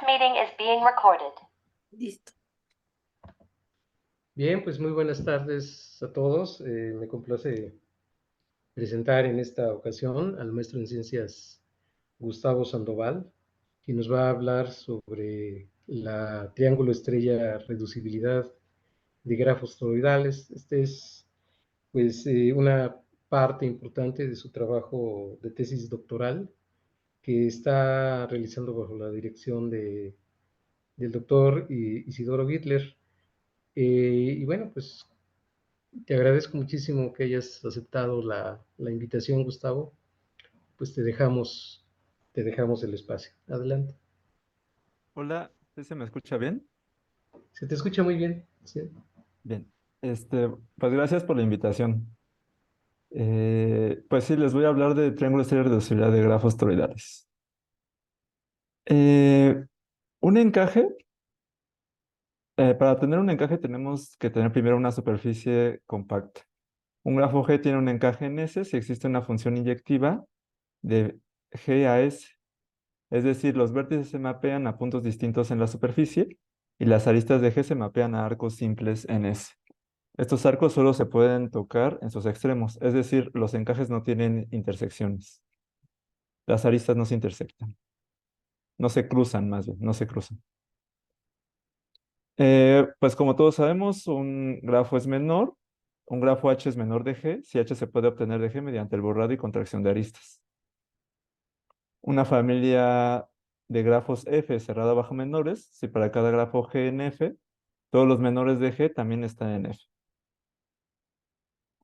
meeting is being recorded. Listo. Bien, pues muy buenas tardes a todos. Me complace presentar en esta ocasión al maestro en ciencias Gustavo Sandoval, quien nos va a hablar sobre la triángulo estrella reducibilidad de grafos toroidales. Este es pues una parte importante de su trabajo de tesis doctoral que está realizando bajo la dirección del doctor Isidoro Gittler. Y bueno, pues te agradezco muchísimo que hayas aceptado la invitación, Gustavo. Pues te dejamos el espacio. Adelante. Hola, ¿sí se me escucha bien? Se te escucha muy bien. Sí. Bien. Pues gracias por la invitación. Pues sí, les voy a hablar de triángulo estrella reducibilidad de grafos toroidales. Eh, un encaje, para tener un encaje tenemos que tener primero una superficie compacta. Un grafo G tiene un encaje en S si existe una función inyectiva de G a S. Es decir, los vértices se mapean a puntos distintos en la superficie y las aristas de G se mapean a arcos simples en S. Estos arcos solo se pueden tocar en sus extremos, es decir, los encajes no tienen intersecciones. Las aristas no se intersectan. No se cruzan, más bien, no se cruzan. Pues como todos sabemos, un grafo es menor, un grafo H es menor de G, si H se puede obtener de G mediante el borrado y contracción de aristas. Una familia de grafos F cerrada bajo menores, si para cada grafo G en F, todos los menores de G también están en F.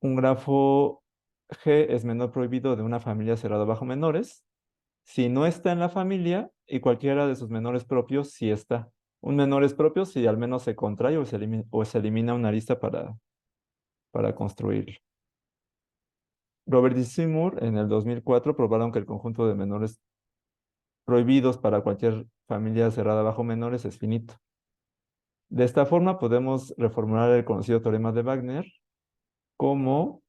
Un grafo G es menor prohibido de una familia cerrada bajo menores, si no está en la familia y cualquiera de sus menores propios sí está. Un menor es propio si al menos se contrae o se elimina una arista para construirlo. Robert y Seymour en el 2004 probaron que el conjunto de menores prohibidos para cualquier familia cerrada bajo menores es finito. De esta forma podemos reformular el conocido teorema de Wagner como,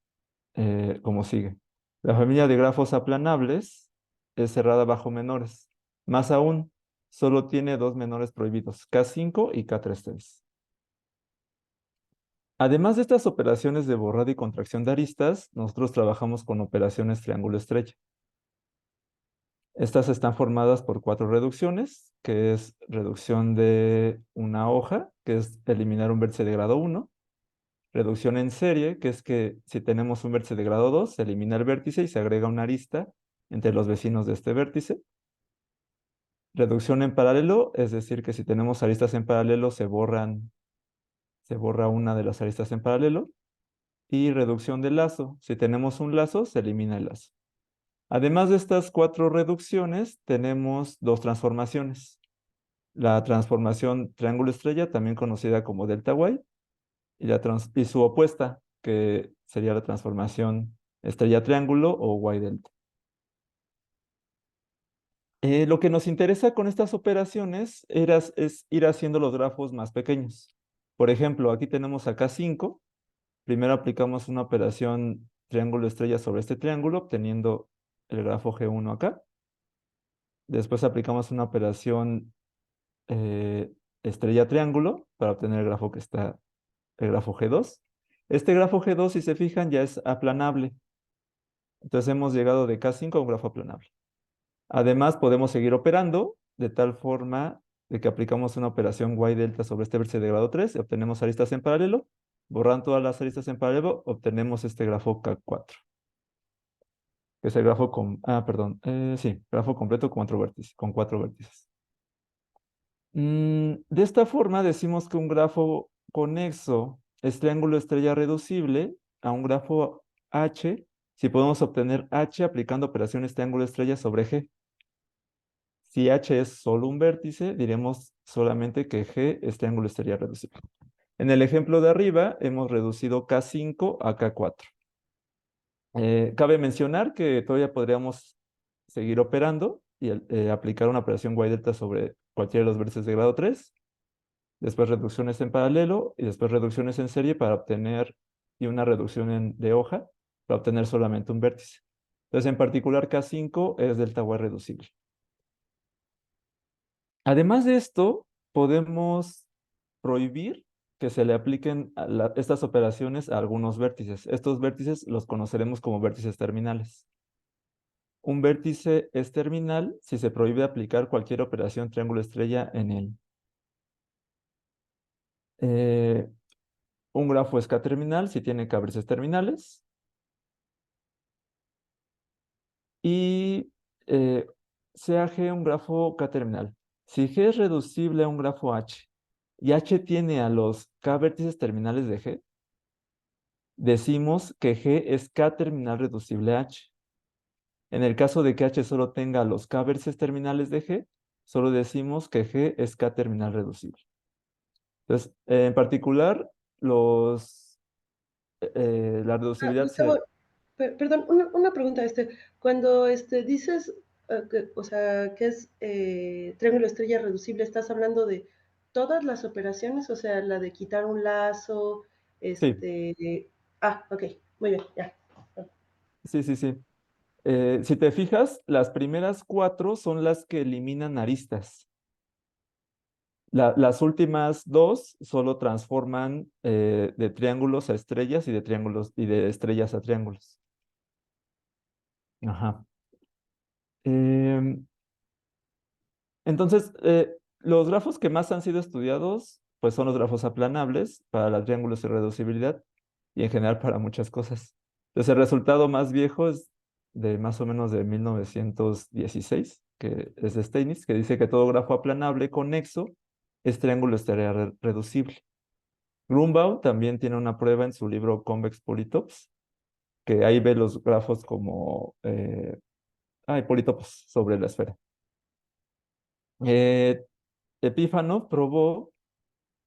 como sigue. La familia de grafos aplanables es cerrada bajo menores. Más aún, solo tiene dos menores prohibidos, K5 y K33. Además de estas operaciones de borrado y contracción de aristas, nosotros trabajamos con operaciones triángulo estrella. Estas están formadas por cuatro reducciones, que es reducción de una hoja, que es eliminar un vértice de grado 1, reducción en serie, que es que si tenemos un vértice de grado 2, se elimina el vértice y se agrega una arista entre los vecinos de este vértice. Reducción en paralelo, es decir, que si tenemos aristas en paralelo, se borra una de las aristas en paralelo. Y reducción de lazo, si tenemos un lazo, se elimina el lazo. Además de estas cuatro reducciones, tenemos dos transformaciones. La transformación triángulo estrella, también conocida como delta Y, y su opuesta, que sería la transformación estrella triángulo o Y delta. Lo que nos interesa con estas operaciones es ir haciendo los grafos más pequeños. Por ejemplo, aquí tenemos acá 5. Primero aplicamos una operación triángulo estrella sobre este triángulo, obteniendo el grafo G1 acá. Después aplicamos una operación estrella triángulo para obtener el grafo G2. Este grafo G2, si se fijan, ya es aplanable. Entonces hemos llegado de K5 a un grafo aplanable. Además, podemos seguir operando de tal forma de que aplicamos una operación Y delta sobre este vértice de grado 3 y obtenemos aristas en paralelo. Borrando todas las aristas en paralelo, obtenemos este grafo K4, que es el grafo grafo completo con cuatro vértices. De esta forma decimos que un grafo conexo es triángulo estrella reducible a un grafo H si podemos obtener H aplicando operaciones triángulo estrella sobre G. Si H es solo un vértice, diremos solamente que G es triángulo estrella reducible. En el ejemplo de arriba hemos reducido K5 a K4. Cabe mencionar que todavía podríamos seguir operando y aplicar una operación Y delta sobre cualquiera de los vértices de grado 3, después reducciones en paralelo y después reducciones en serie para obtener, y una reducción de hoja para obtener solamente un vértice. Entonces, en particular, K5 es delta Y reducible. Además de esto, podemos prohibir que se le apliquen estas operaciones a algunos vértices. Estos vértices los conoceremos como vértices terminales. Un vértice es terminal si se prohíbe aplicar cualquier operación triángulo estrella en él. Eh, un grafo es K-terminal si tiene K-vértices terminales. Y sea G un grafo K-terminal. Si G es reducible a un grafo H y H tiene a los K vértices terminales de G, decimos que G es K-terminal reducible a H. En el caso de que H solo tenga los K vértices terminales de G, solo decimos que G es K-terminal reducible. Entonces, en particular, la reducibilidad Gustavo, se... perdón, una pregunta, cuando dices, o sea, que es triángulo estrella reducible, ¿estás hablando de todas las operaciones? O sea, la de quitar un lazo, Sí, ok, muy bien, ya. sí, sí, sí. Si te fijas, las primeras cuatro son las que eliminan aristas. Las últimas dos solo transforman de triángulos a estrellas y de triángulos y de estrellas a triángulos. Ajá. Em, entonces, los grafos que más han sido estudiados, pues son los grafos aplanables para la triángulos y reducibilidad y en general para muchas cosas. Entonces, el resultado más viejo es de más o menos de 1916, que es de Steinitz, que dice que todo grafo aplanable conexo es triángulo reducible. Grunbaum también tiene una prueba en su libro Convex Polytopes, que ahí ve los grafos como polítopos sobre la esfera. Eh, Epífano probó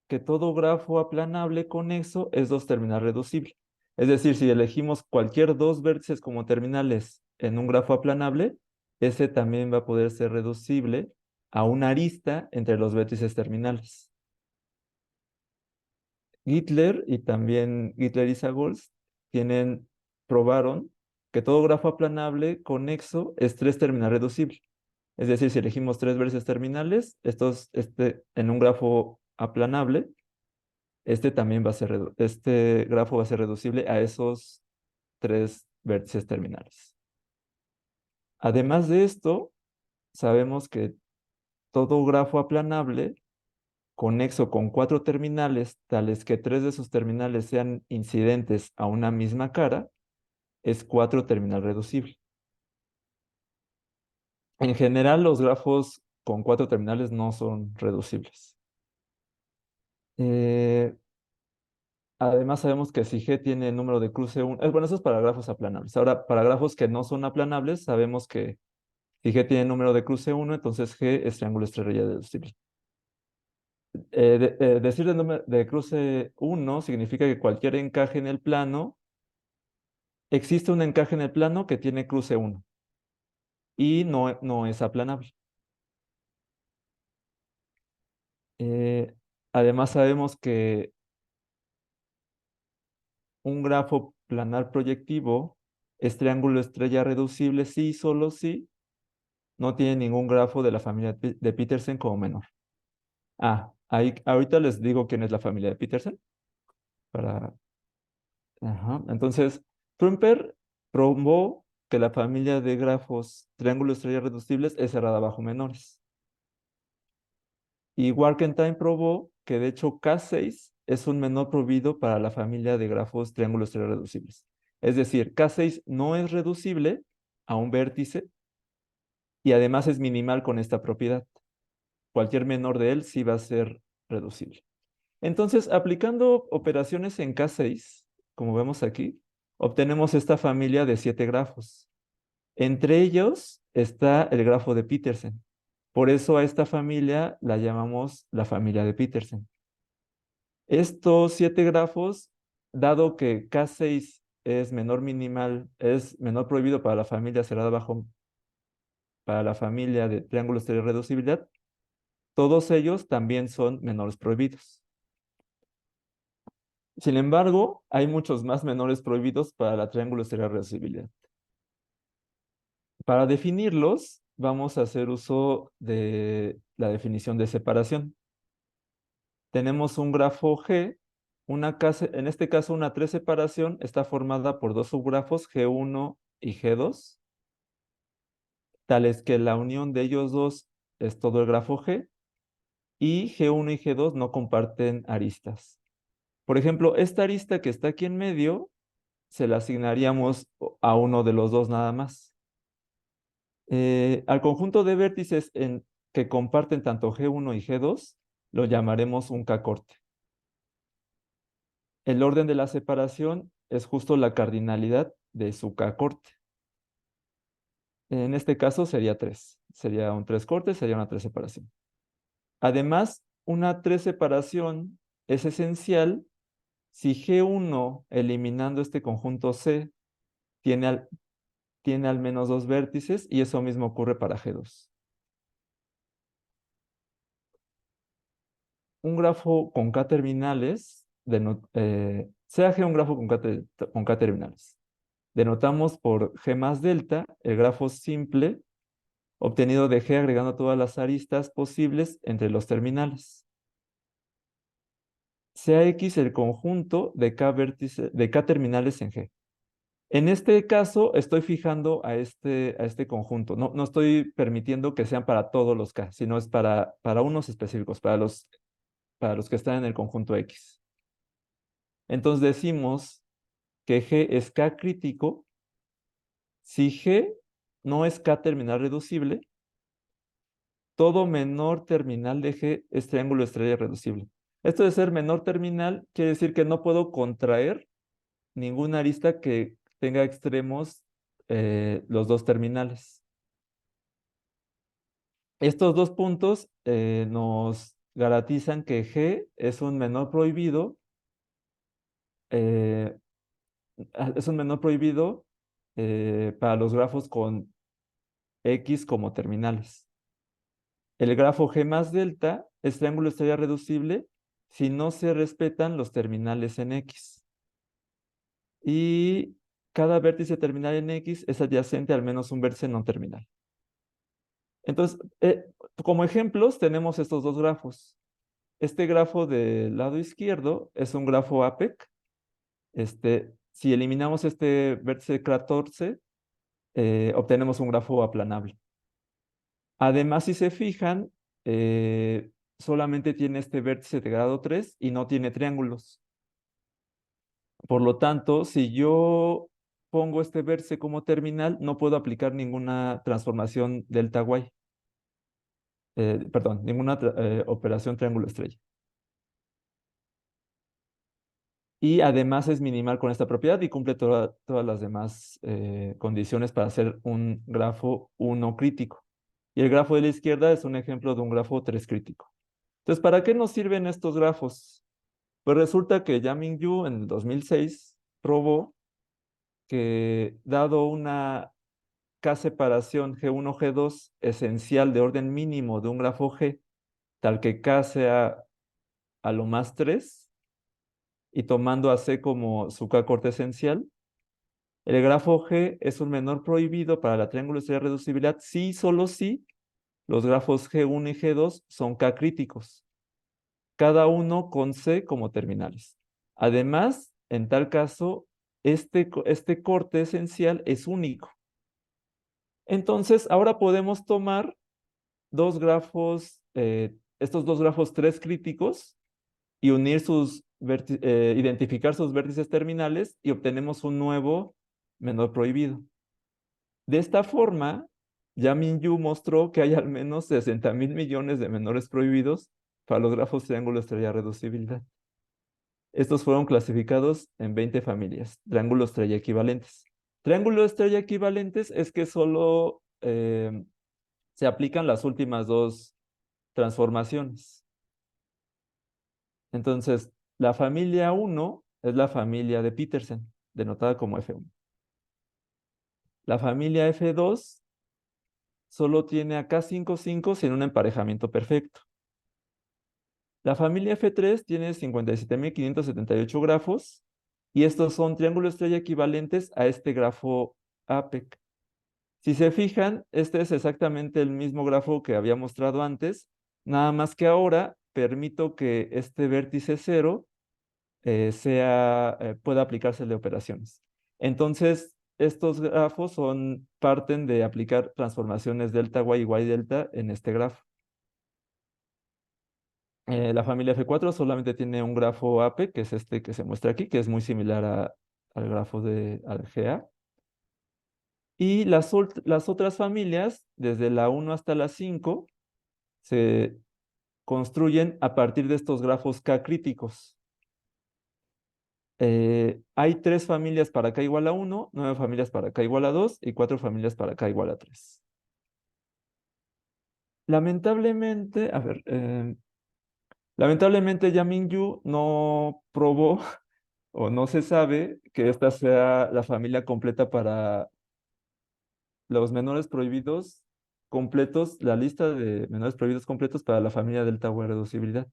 que todo grafo aplanable conexo es dos terminal reducible. Es decir, si elegimos cualquier dos vértices como terminales en un grafo aplanable, ese también va a poder ser reducible a una arista entre los vértices terminales. Hitler y también Hitler y Sagols probaron que todo grafo aplanable conexo es tres terminal reducible. Es decir, si elegimos tres vértices terminales, en un grafo aplanable, también va a ser, este grafo va a ser reducible a esos tres vértices terminales. Además de esto, sabemos que todo grafo aplanable conexo con cuatro terminales, tales que tres de sus terminales sean incidentes a una misma cara, es cuatro terminal reducible. En general, los grafos con cuatro terminales no son reducibles. Eh, Además, sabemos que si G tiene número de cruce 1, bueno, eso es para grafos aplanables. Ahora, para grafos que no son aplanables, sabemos que si G tiene número de cruce 1, entonces G es triángulo estrella reducible. Decir de, número de cruce 1 significa que cualquier encaje en el plano, existe un encaje en el plano que tiene cruce 1 y no es aplanable. Eh, Además, sabemos que un grafo planar proyectivo es triángulo estrella reducible si y solo si no tiene ningún grafo de la familia de Petersen como menor. Ahorita les digo quién es la familia de Petersen. Para... Ajá. Entonces, Trumper probó que la familia de grafos triángulo estrella reducibles es cerrada bajo menores. Y Warkentime probó que de hecho K6 es un menor prohibido para la familia de grafos triángulo estrella reducibles. Es decir, K6 no es reducible a un vértice y además es minimal con esta propiedad. Cualquier menor de él sí va a ser reducible. Entonces, aplicando operaciones en K6, como vemos aquí, obtenemos esta familia de 7 grafos. Entre ellos está el grafo de Petersen. Por eso a esta familia la llamamos la familia de Petersen. Estos 7 grafos, dado que K6 es menor minimal, es menor prohibido para la familia cerrada bajo, para la familia de triángulos de reducibilidad, todos ellos también son menores prohibidos. Sin embargo, hay muchos más menores prohibidos para la triángulo estelar reducibilidad. Para definirlos, vamos a hacer uso de la definición de separación. Tenemos un grafo G, en este caso una 3 separación está formada por dos subgrafos G1 y G2, tales que la unión de ellos dos es todo el grafo G, y G1 y G2 no comparten aristas. Por ejemplo, esta arista que está aquí en medio, se la asignaríamos a uno de los dos nada más. Al conjunto de vértices que comparten tanto G1 y G2, lo llamaremos un K-corte. El orden de la separación es justo la cardinalidad de su K-corte. En este caso sería 3. Sería un 3 corte, sería una 3 separación. Además, una 3 separación es esencial si G1, eliminando este conjunto C, tiene al menos dos vértices, y eso mismo ocurre para G2. Un grafo con K terminales, sea G un grafo con K terminales. Denotamos por G más delta el grafo simple obtenido de G agregando todas las aristas posibles entre los terminales. Sea X el conjunto de K terminales en G. En este caso, estoy fijando a este conjunto. No estoy permitiendo que sean para todos los K, sino es para unos específicos, para los que están en el conjunto X. Entonces decimos que G es K crítico si G no es K terminal reducible. Todo menor terminal de G es triángulo estrella reducible. Esto de ser menor terminal quiere decir que no puedo contraer ninguna arista que tenga extremos los dos terminales. Estos dos puntos nos garantizan que G es un menor prohibido, eh, para los grafos con X como terminales. El grafo G más delta es triángulo estrella reducible si no se respetan los terminales en X. Y cada vértice terminal en X es adyacente al menos un vértice no terminal. Entonces, como ejemplos tenemos estos dos grafos. Este grafo del lado izquierdo es un grafo APEC. Si eliminamos este vértice 14, obtenemos un grafo aplanable. Además, si se fijan, solamente tiene este vértice de grado 3 y no tiene triángulos. Por lo tanto, si yo pongo este vértice como terminal, no puedo aplicar ninguna transformación delta Y. Perdón, ninguna operación triángulo estrella. Y además es minimal con esta propiedad y cumple todas las demás condiciones para hacer un grafo 1 crítico. Y el grafo de la izquierda es un ejemplo de un grafo 3 crítico. Entonces, ¿para qué nos sirven estos grafos? Pues resulta que Yang-Ming Yu en el 2006 probó que dado una K separación G1, G2 esencial de orden mínimo de un grafo G, tal que K sea a lo más 3, y tomando a C como su K-corte esencial, el grafo G es un menor prohibido para la triángulo estrella reducibilidad si, solo si, los grafos G1 y G2 son K críticos, cada uno con C como terminales. Además, en tal caso, este corte esencial es único. Entonces, ahora podemos tomar estos dos grafos 3 críticos y identificar sus vértices terminales y obtenemos un nuevo menor prohibido. De esta forma, Yang-Ming Yu mostró que hay al menos 60,000 millones de menores prohibidos para los grafos triángulo estrella reducibilidad. Estos fueron clasificados en 20 familias, triángulo estrella equivalentes. Triángulo estrella equivalentes es que solo se aplican las últimas dos transformaciones. Entonces, la familia 1 es la familia de Petersen, denotada como F1. La familia F2 solo tiene a K5,5 sin un emparejamiento perfecto. La familia F3 tiene 57,578 grafos y estos son triángulos estrella equivalentes a este grafo APEC. Si se fijan, este es exactamente el mismo grafo que había mostrado antes, nada más que ahora permito que este vértice 0 pueda aplicársele operaciones. Entonces, estos grafos parten de aplicar transformaciones delta y y delta en este grafo. La familia F4 solamente tiene un grafo AP, que es este que se muestra aquí, que es muy similar al grafo al GA. Y las otras familias, desde la 1 hasta la 5, se construyen a partir de estos grafos K críticos. Hay 3 familias para K igual a 1, 9 familias para K igual a 2 y 4 familias para K igual a 3. Lamentablemente, lamentablemente Yamin Yu no probó o no se sabe que esta sea la familia completa para los menores prohibidos completos, la lista de menores prohibidos completos para la familia delta o reducibilidad.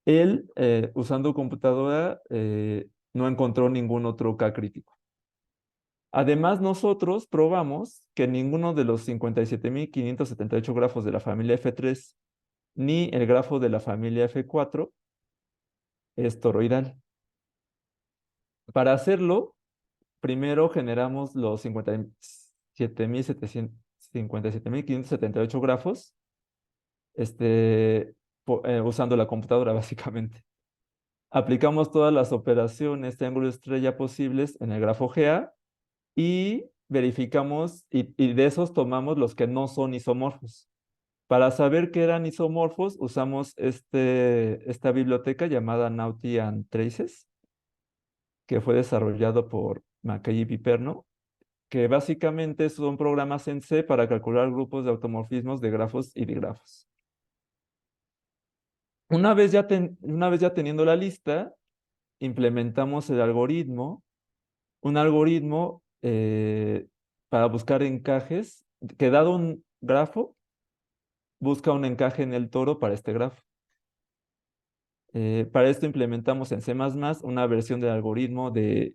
Él, usando computadora, no encontró ningún otro K crítico. Además, nosotros probamos que ninguno de los 57.578 grafos de la familia F3 ni el grafo de la familia F4 es toroidal. Para hacerlo, primero generamos los 57.578 grafos, usando la computadora básicamente. Aplicamos todas las operaciones triángulo estrella posibles en el grafo GA y verificamos, y de esos tomamos los que no son isomorfos. Para saber que eran isomorfos, usamos esta biblioteca llamada Naughty and Traces, que fue desarrollado por McKay y Piperno, que básicamente son programas en C para calcular grupos de automorfismos de grafos y digrafos. Una vez ya teniendo la lista, implementamos el algoritmo, un algoritmo para buscar encajes, que dado un grafo, busca un encaje en el toro para este grafo. Para esto implementamos en C++ una versión del algoritmo de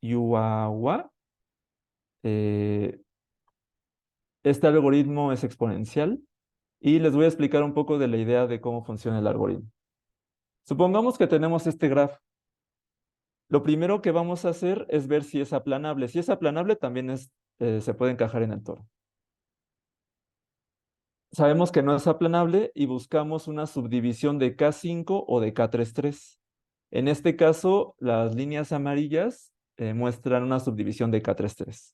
Yuawa. Este algoritmo es exponencial y les voy a explicar un poco de la idea de cómo funciona el algoritmo. Supongamos que tenemos este grafo. Lo primero que vamos a hacer es ver si es aplanable. Si es aplanable, también se puede encajar en el toro. Sabemos que no es aplanable y buscamos una subdivisión de K5 o de K33. En este caso, las líneas amarillas muestran una subdivisión de K33.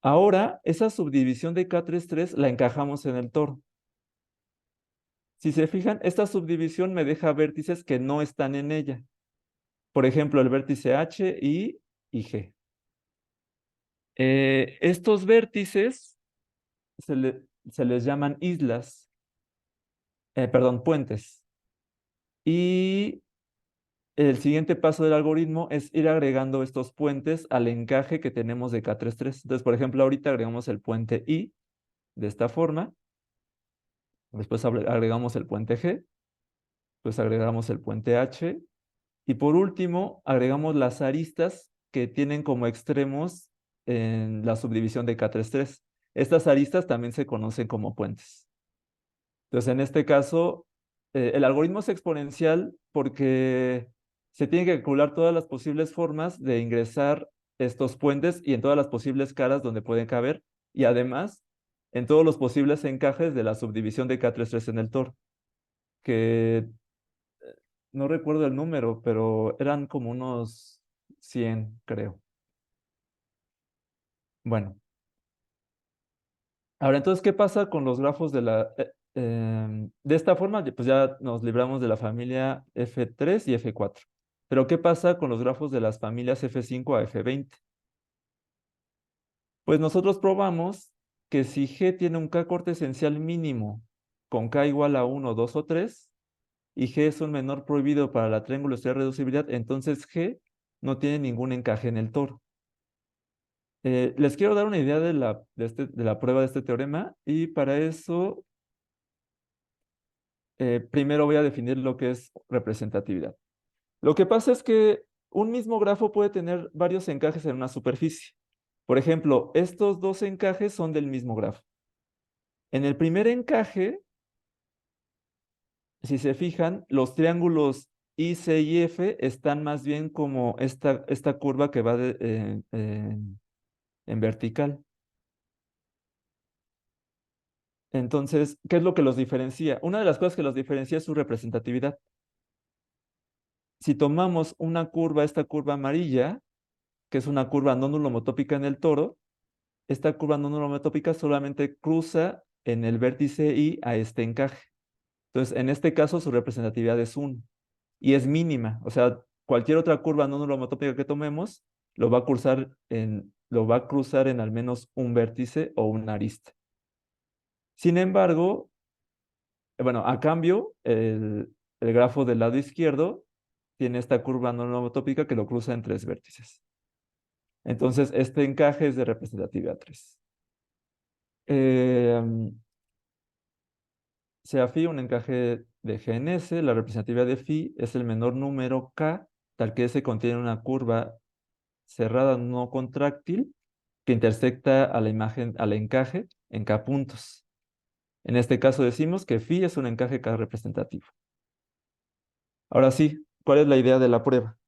Ahora, esa subdivisión de K33 la encajamos en el toro. Si se fijan, esta subdivisión me deja vértices que no están en ella. Por ejemplo, el vértice H, I y G. Estos vértices se les llaman islas, perdón, puentes. Y el siguiente paso del algoritmo es ir agregando estos puentes al encaje que tenemos de K33. Entonces, por ejemplo, ahorita agregamos el puente I de esta forma. Después agregamos el puente G. Después agregamos el puente H. Y por último, agregamos las aristas que tienen como extremos en la subdivisión de K33. Estas aristas también se conocen como puentes. Entonces, en este caso, el algoritmo es exponencial porque se tienen que calcular todas las posibles formas de ingresar estos puentes y en todas las posibles caras donde pueden caber, y además en todos los posibles encajes de la subdivisión de K33 en el toro, que no recuerdo el número, pero eran como unos 100, creo. Bueno, ahora entonces, ¿qué pasa con los grafos de esta forma? Pues ya nos libramos de la familia F3 y F4. Pero ¿qué pasa con los grafos de las familias F5 a F20? Pues nosotros probamos que si G tiene un K corte esencial mínimo con K igual a 1, 2 o 3, y G es un menor prohibido para la triángulo estrella reducibilidad, entonces G no tiene ningún encaje en el toro. Les quiero dar una idea de la prueba de este teorema, y para eso primero voy a definir lo que es representatividad. Lo que pasa es que un mismo grafo puede tener varios encajes en una superficie. Por ejemplo, estos dos encajes son del mismo grafo. En el primer encaje, si se fijan, los triángulos I, C y F están más bien como esta curva que va en vertical. Entonces, ¿qué es lo que los diferencia? Una de las cosas que los diferencia es su representatividad. Si tomamos una curva, esta curva amarilla, que es una curva no nulomotópica en el toro, esta curva no nulomotópica solamente cruza en el vértice I a este encaje. Entonces, en este caso, su representatividad es 1 y es mínima. O sea, cualquier otra curva no nulomotópica que tomemos lo va a cruzar en al menos un vértice o una arista. Sin embargo, bueno, a cambio, el grafo del lado izquierdo tiene esta curva no nulomotópica que lo cruza en 3 vértices. Entonces, este encaje es de representatividad 3. Sea phi un encaje de G en S, la representatividad de phi es el menor número K, tal que S contiene una curva cerrada no contráctil que intersecta a la imagen, al encaje en K puntos. En este caso decimos que phi es un encaje K representativo. Ahora sí, ¿cuál es la idea de la prueba?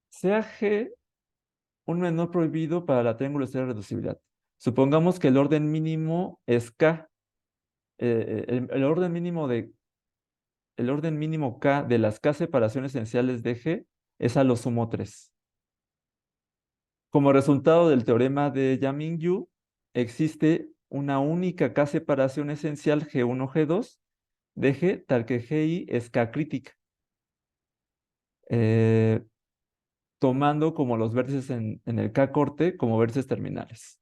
Sea G un menor prohibido para la triángulo estrella reducibilidad. Supongamos que el orden mínimo es K. El orden mínimo K de las K separaciones esenciales de G es a lo sumo 3. Como resultado del teorema de Yang-Mills, existe una única K separación esencial G1, G2 de G, tal que Gi es K crítica, eh, tomando como los vértices en el K corte como vértices terminales.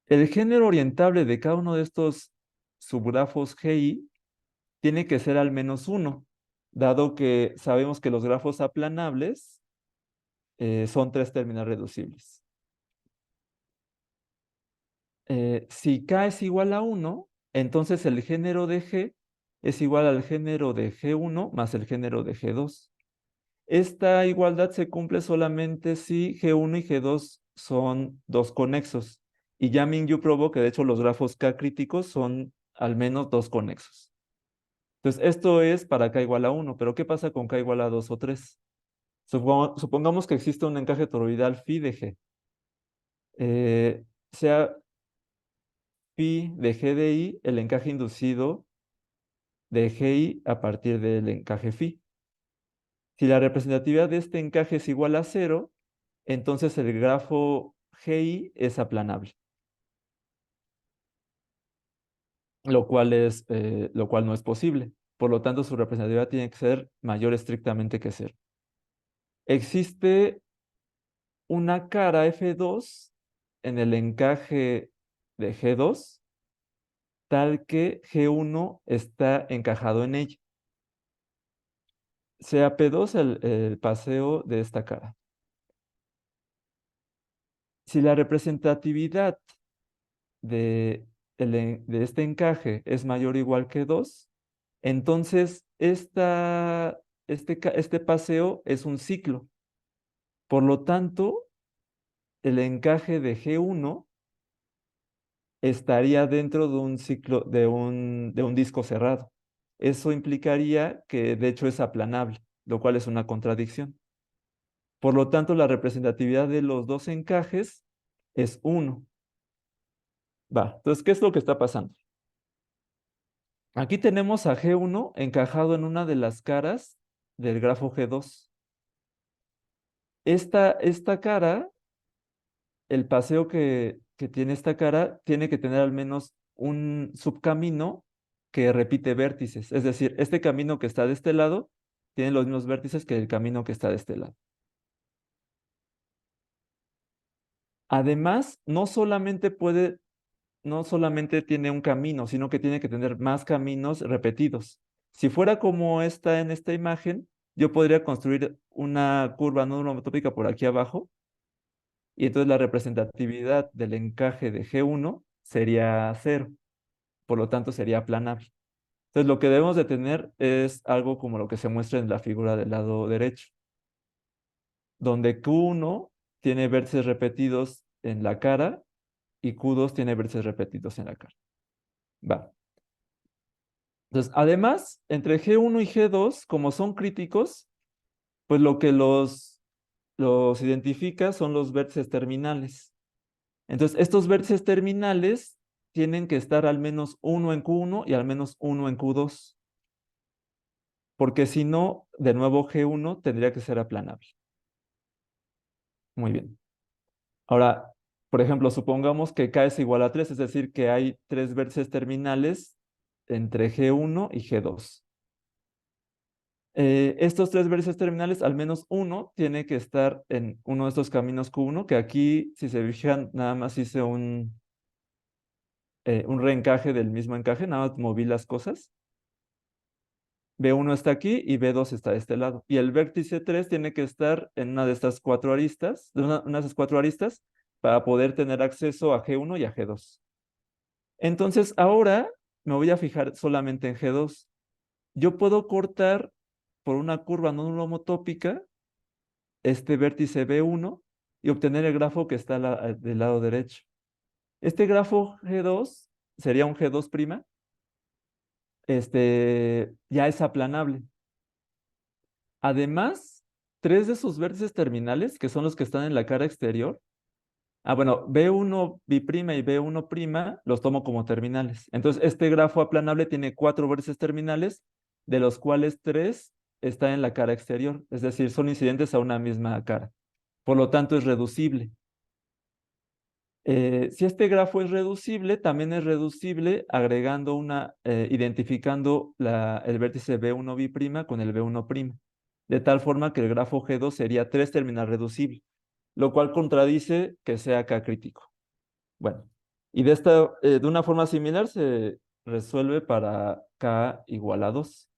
El género orientable de cada uno de estos subgrafos Gi tiene que ser al menos 1, dado que sabemos que los grafos aplanables son 3 términos reducibles. Si K es igual a 1, entonces el género de G es igual al género de G1 más el género de G2. Esta igualdad se cumple solamente si G1 y G2 son dos conexos. Y ya Mingyu probó que de hecho los grafos K críticos son al menos dos conexos. Entonces, esto es para K igual a 1, pero ¿qué pasa con K igual a 2 o 3? Supongamos que existe un encaje toroidal phi de G. Sea phi de G de I el encaje inducido de Gi a partir del encaje phi. Si la representatividad de este encaje es igual a 0, entonces el grafo Gi es aplanable, lo cual no es posible. Por lo tanto, su representatividad tiene que ser mayor estrictamente que 0. Existe una cara F2 en el encaje de G2, tal que G1 está encajado en ella. Sea P2 el paseo de esta cara. Si la representatividad de este encaje es mayor o igual que 2, entonces este paseo es un ciclo. Por lo tanto, el encaje de G1 estaría dentro de un ciclo, de un disco cerrado. Eso implicaría que de hecho es aplanable, lo cual es una contradicción. Por lo tanto, la representatividad de los dos encajes es 1. Va, entonces, ¿qué es lo que está pasando? Aquí tenemos a G1 encajado en una de las caras del grafo G2. Esta cara, el paseo que tiene esta cara, tiene que tener al menos un subcamino que repite vértices. Es decir, este camino que está de este lado tiene los mismos vértices que el camino que está de este lado. Además, no solamente tiene un camino, sino que tiene que tener más caminos repetidos. Si fuera como está en esta imagen, yo podría construir una curva no homotópica por aquí abajo, y entonces la representatividad del encaje de G1 sería 0, por lo tanto sería aplanable. Entonces lo que debemos de tener es algo como lo que se muestra en la figura del lado derecho, donde Q1 tiene vértices repetidos en la cara y Q2 tiene vértices repetidos en la cara. Va. Entonces, además, entre G1 y G2, como son críticos, pues lo que los identifica son los vértices terminales. Entonces, estos vértices terminales tienen que estar al menos uno en Q1 y al menos uno en Q2. Porque si no, de nuevo G1 tendría que ser aplanable. Muy bien. Ahora, por ejemplo, supongamos que K es igual a 3, es decir, que hay 3 vértices terminales entre G1 y G2. Estos 3 vértices terminales, al menos uno tiene que estar en uno de estos caminos Q1, que aquí, si se fijan, nada más hice un reencaje del mismo encaje, nada más moví las cosas. B1 está aquí y B2 está de este lado. Y el vértice 3 tiene que estar en una de estas 4 aristas, una de esas 4 aristas, para poder tener acceso a G1 y a G2. Entonces, ahora me voy a fijar solamente en G2. Yo puedo cortar por una curva no homotópica este vértice B1 y obtener el grafo que está del lado derecho. Este grafo G2 sería un G2', ya es aplanable. Además, 3 de sus vértices terminales, que son los que están en la cara exterior, bueno, B1' y B1' los tomo como terminales. Entonces, este grafo aplanable tiene 4 vértices terminales, de los cuales 3 están en la cara exterior, es decir, son incidentes a una misma cara. Por lo tanto, es reducible. Si este grafo es reducible, también es reducible agregando identificando el vértice B1' con el B1', de tal forma que el grafo G2 sería 3 terminal reducible, lo cual contradice que sea K crítico. Bueno, y de una forma similar se resuelve para K igual a 2.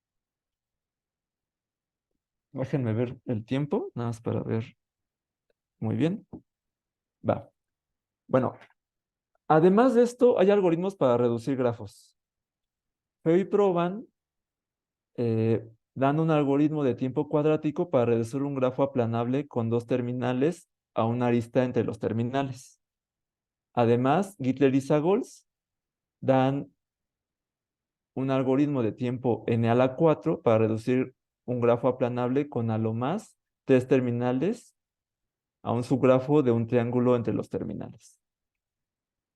Déjenme ver el tiempo, nada más para ver. Muy bien. Va. Bueno, además de esto, hay algoritmos para reducir grafos. Feo y Proban dan un algoritmo de tiempo cuadrático para reducir un grafo aplanable con 2 terminales a una arista entre los terminales. Además, Gittler y Sagols dan un algoritmo de tiempo n a la 4 para reducir un grafo aplanable con a lo más 3 terminales a un subgrafo de un triángulo entre los terminales.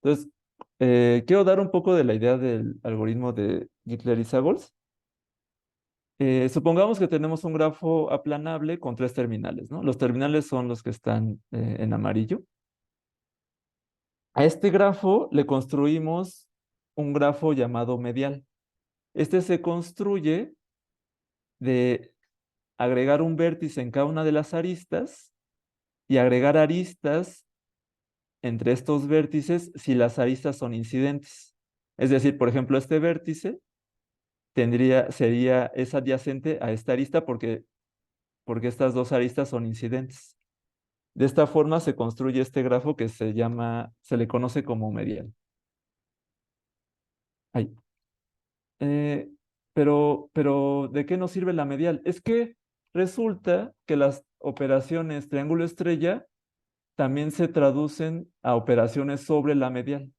Entonces, quiero dar un poco de la idea del algoritmo de Gittler y Sagols. Supongamos que tenemos un grafo aplanable con 3 terminales, ¿no? Los terminales son los que están en amarillo. A este grafo le construimos un grafo llamado medial. Este se construye de agregar un vértice en cada una de las aristas y agregar aristas entre estos vértices si las aristas son incidentes. Es decir, por ejemplo, este vértice es adyacente a esta arista porque estas dos aristas son incidentes. De esta forma se construye este grafo que se le conoce como medial. Ahí. Eh, pero, ¿de qué nos sirve la medial? Es que resulta que las operaciones triángulo estrella también se traducen a operaciones sobre la medial.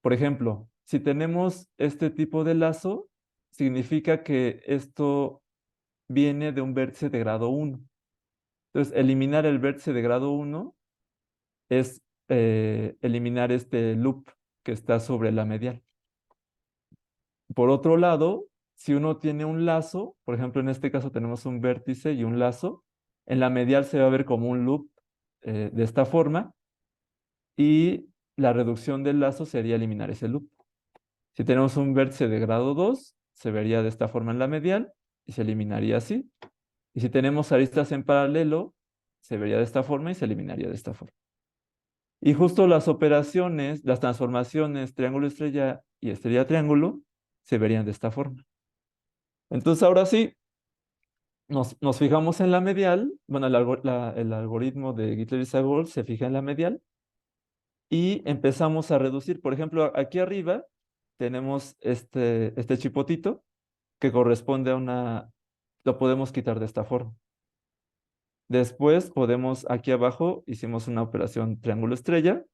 Por ejemplo, si tenemos este tipo de lazo, significa que esto viene de un vértice de grado 1. Entonces, eliminar el vértice de grado 1 es eliminar este loop que está sobre la medial. Por otro lado, si uno tiene un lazo, por ejemplo, en este caso tenemos un vértice y un lazo, en la medial se va a ver como un loop de esta forma y la reducción del lazo sería eliminar ese loop. Si tenemos un vértice de grado 2, se vería de esta forma en la medial y se eliminaría así. Y si tenemos aristas en paralelo, se vería de esta forma y se eliminaría de esta forma. Y justo las operaciones, las transformaciones triángulo-estrella y estrella-triángulo se verían de esta forma. Entonces ahora sí, nos fijamos en la medial, bueno, el algoritmo de Gittler y Sagol se fija en la medial y empezamos a reducir. Por ejemplo, aquí arriba tenemos este chipotito que corresponde lo podemos quitar de esta forma. Después podemos, aquí abajo, hicimos una operación triángulo estrella.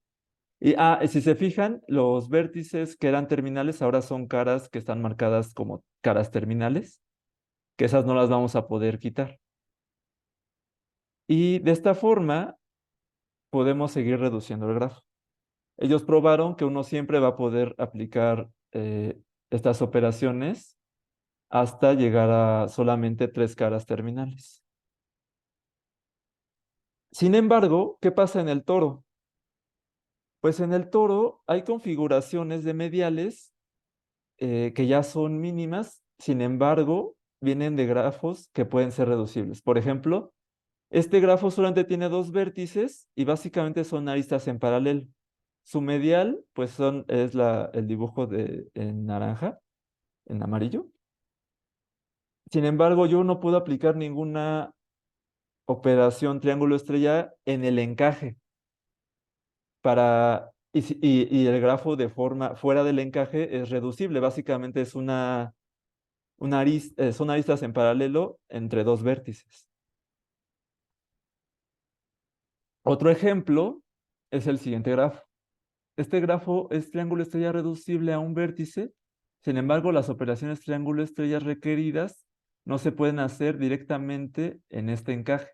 Y si se fijan, los vértices que eran terminales ahora son caras que están marcadas como caras terminales, que esas no las vamos a poder quitar. Y de esta forma podemos seguir reduciendo el grafo. Ellos probaron que uno siempre va a poder aplicar estas operaciones hasta llegar a solamente 3 caras terminales. Sin embargo, ¿qué pasa en el toro? Pues en el toro hay configuraciones de mediales que ya son mínimas, sin embargo, vienen de grafos que pueden ser reducibles. Por ejemplo, este grafo solamente tiene 2 vértices y básicamente son aristas en paralelo. Su medial, pues es el dibujo en naranja, en amarillo. Sin embargo, yo no puedo aplicar ninguna operación triángulo estrella en el encaje y el grafo de forma fuera del encaje es reducible. Básicamente es son aristas en paralelo entre 2 vértices. Otro ejemplo es el siguiente grafo. Este grafo es triángulo estrella reducible a un vértice. Sin embargo, las operaciones triángulo estrella requeridas no se pueden hacer directamente en este encaje.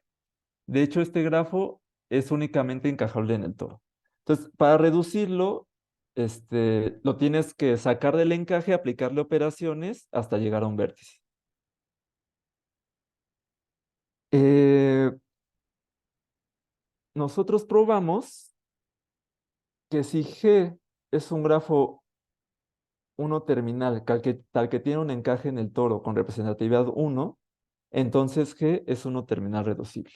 De hecho, este grafo es únicamente encajable en el toro. Entonces, para reducirlo, lo tienes que sacar del encaje, aplicarle operaciones hasta llegar a un vértice. Eh, Nosotros probamos que si G es un grafo 1 terminal, tal que tiene un encaje en el toro con representatividad 1, entonces G es 1 terminal reducible.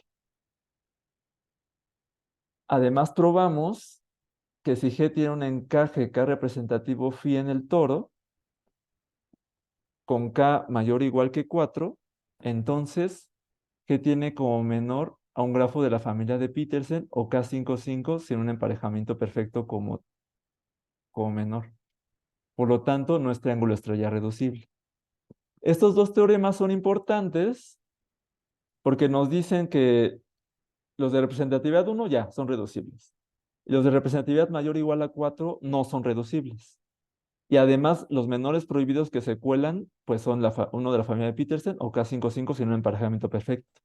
Además, probamos que si G tiene un encaje K representativo phi en el toro, con K mayor o igual que 4, entonces G tiene como menor a un grafo de la familia de Petersen o K55 sin un emparejamiento perfecto como menor. Por lo tanto, no es triángulo estrella reducible. Estos dos teoremas son importantes porque nos dicen que los de representatividad 1 ya son reducibles. Y los de representatividad mayor o igual a 4 no son reducibles. Y además, los menores prohibidos que se cuelan, pues son uno de la familia de Petersen o K55 sin un emparejamiento perfecto.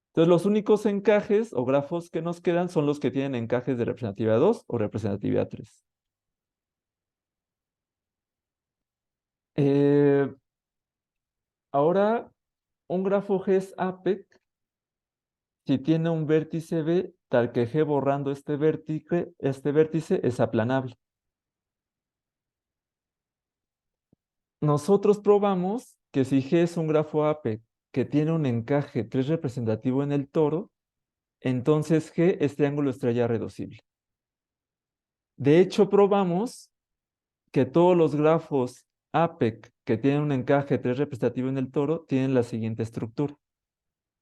Entonces, los únicos encajes o grafos que nos quedan son los que tienen encajes de representatividad 2 o representatividad 3. Ahora, un grafo G es APEC si tiene un vértice B tal que G borrando este vértice es aplanable. Nosotros probamos que si G es un grafo APEC que tiene un encaje 3 representativo en el toro, entonces G es triángulo estrella reducible. De hecho, probamos que todos los grafos APEC que tienen un encaje 3 representativo en el toro tienen la siguiente estructura.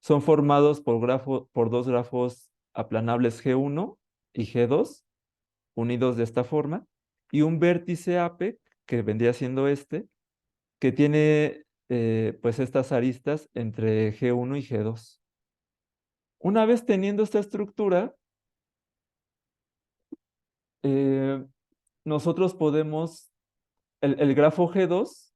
Son formados por 2 grafos aplanables G1 y G2, unidos de esta forma, y un vértice APEC, que vendría siendo que tiene pues estas aristas entre G1 y G2. Una vez teniendo esta estructura, eh, nosotros podemos, el grafo G2,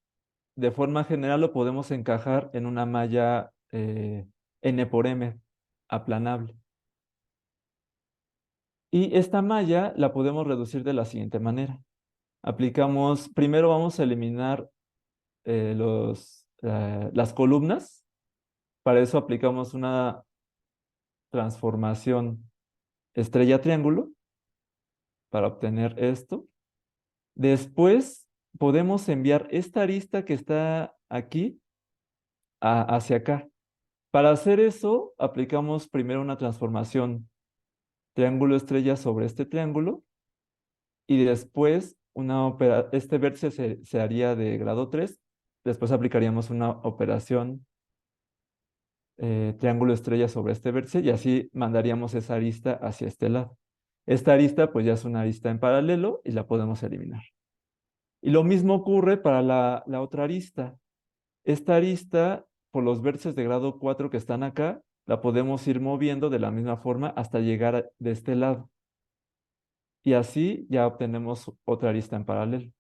de forma general lo podemos encajar en una malla N por M aplanable. Y esta malla la podemos reducir de la siguiente manera. Primero vamos a eliminar las columnas. Para eso aplicamos una transformación estrella-triángulo para obtener esto. Después podemos enviar esta arista que está aquí hacia acá. Para hacer eso, aplicamos primero una transformación triángulo estrella sobre este triángulo y después este vértice se haría de grado 3. Después aplicaríamos una operación triángulo estrella sobre este vértice y así mandaríamos esa arista hacia este lado. Esta arista pues ya es una arista en paralelo y la podemos eliminar. Y lo mismo ocurre para la otra arista. Esta arista, por los vértices de grado 4 que están acá, la podemos ir moviendo de la misma forma hasta llegar de este lado. Y así ya obtenemos otra arista en paralelo.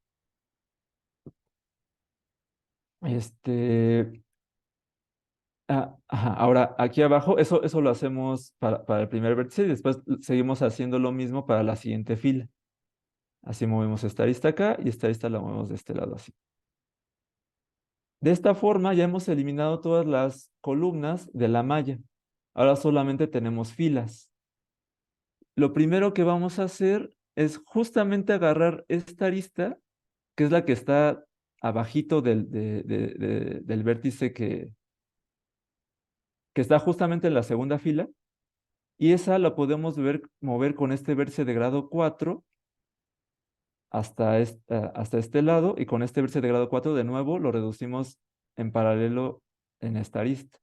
Ajá, ahora, aquí abajo, eso lo hacemos para el primer vértice y después seguimos haciendo lo mismo para la siguiente fila. Así movemos esta arista acá y esta arista la movemos de este lado así. De esta forma ya hemos eliminado todas las columnas de la malla. Ahora solamente tenemos filas. Lo primero que vamos a hacer es justamente agarrar esta arista, que es la que está abajito del vértice que está justamente en la segunda fila, y esa la podemos mover con este vértice de grado 4 hasta este lado, y con este vértice de grado 4 de nuevo lo reducimos en paralelo en esta arista.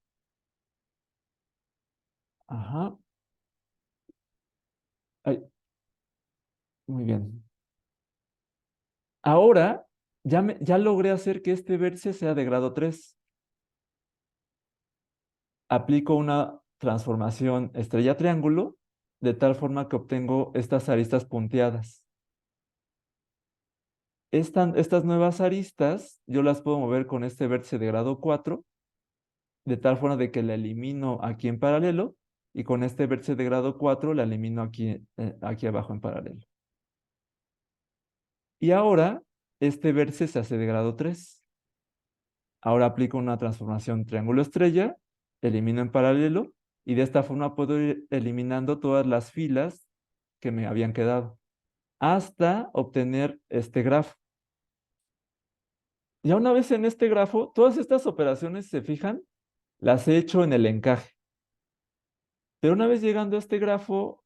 Ajá. Ay, muy bien. Ahora ya logré hacer que este vértice sea de grado 3. Aplico una transformación estrella-triángulo de tal forma que obtengo estas aristas punteadas. Estas nuevas aristas yo las puedo mover con este vértice de grado 4 de tal forma de que la elimino aquí en paralelo y con este vértice de grado 4 la elimino aquí abajo en paralelo. Y ahora este vértice se hace de grado 3. Ahora aplico una transformación triángulo-estrella, elimino en paralelo y de esta forma puedo ir eliminando todas las filas que me habían quedado hasta obtener este grafo. Ya una vez en este grafo, todas estas operaciones, se fijan, las he hecho en el encaje. Pero una vez llegando a este grafo,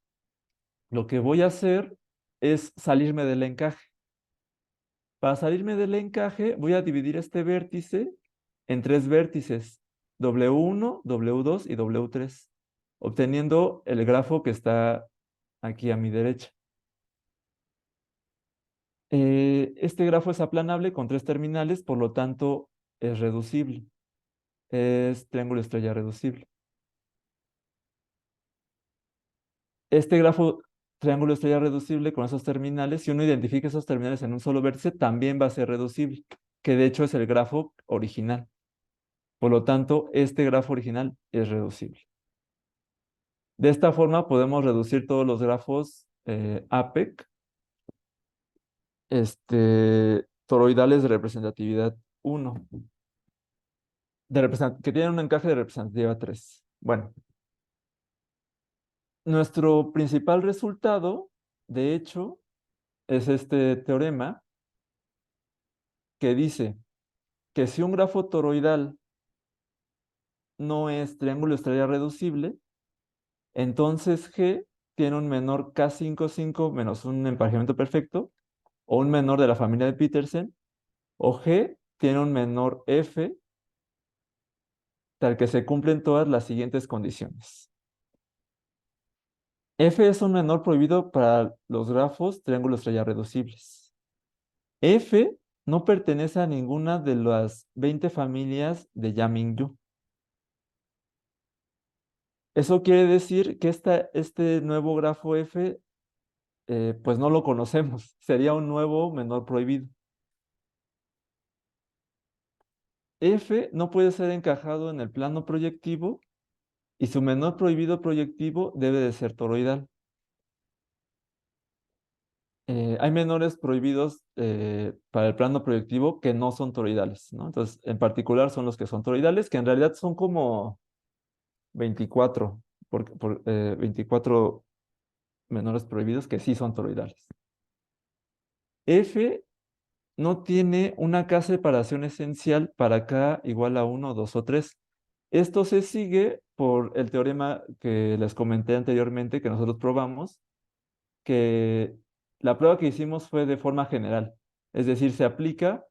lo que voy a hacer es salirme del encaje. Para salirme del encaje, voy a dividir este vértice en 3 vértices, W1, W2 y W3, obteniendo el grafo que está aquí a mi derecha. Este grafo es aplanable con 3 terminales, por lo tanto es reducible. Es triángulo estrella reducible. Este grafo triángulo estrella reducible con esos terminales, si uno identifica esos terminales en un solo vértice, también va a ser reducible, que de hecho es el grafo original. Por lo tanto, este grafo original es reducible. De esta forma podemos reducir todos los grafos APEC, toroidales de representatividad 1, que tienen un encaje de representatividad 3. Bueno, nuestro principal resultado, de hecho, es este teorema que dice que si un grafo toroidal no es triángulo estrella reducible, entonces G tiene un menor K55 menos un emparejamiento perfecto, o un menor de la familia de Petersen, o G tiene un menor F, tal que se cumplen todas las siguientes condiciones. F es un menor prohibido para los grafos triángulo estrella reducibles. F no pertenece a ninguna de las 20 familias de Yang-Milneux. Eso quiere decir que este nuevo grafo F, pues no lo conocemos. Sería un nuevo menor prohibido. F no puede ser encajado en el plano proyectivo y su menor prohibido proyectivo debe de ser toroidal. Hay menores prohibidos para el plano proyectivo que no son toroidales, ¿no? Entonces, en particular son los que son toroidales, que en realidad son como 24, 24 menores prohibidos que sí son toroidales. F no tiene una K-separación esencial para K igual a 1, 2 o 3. Esto se sigue por el teorema que les comenté anteriormente, que nosotros probamos, que la prueba que hicimos fue de forma general. Es decir, se aplica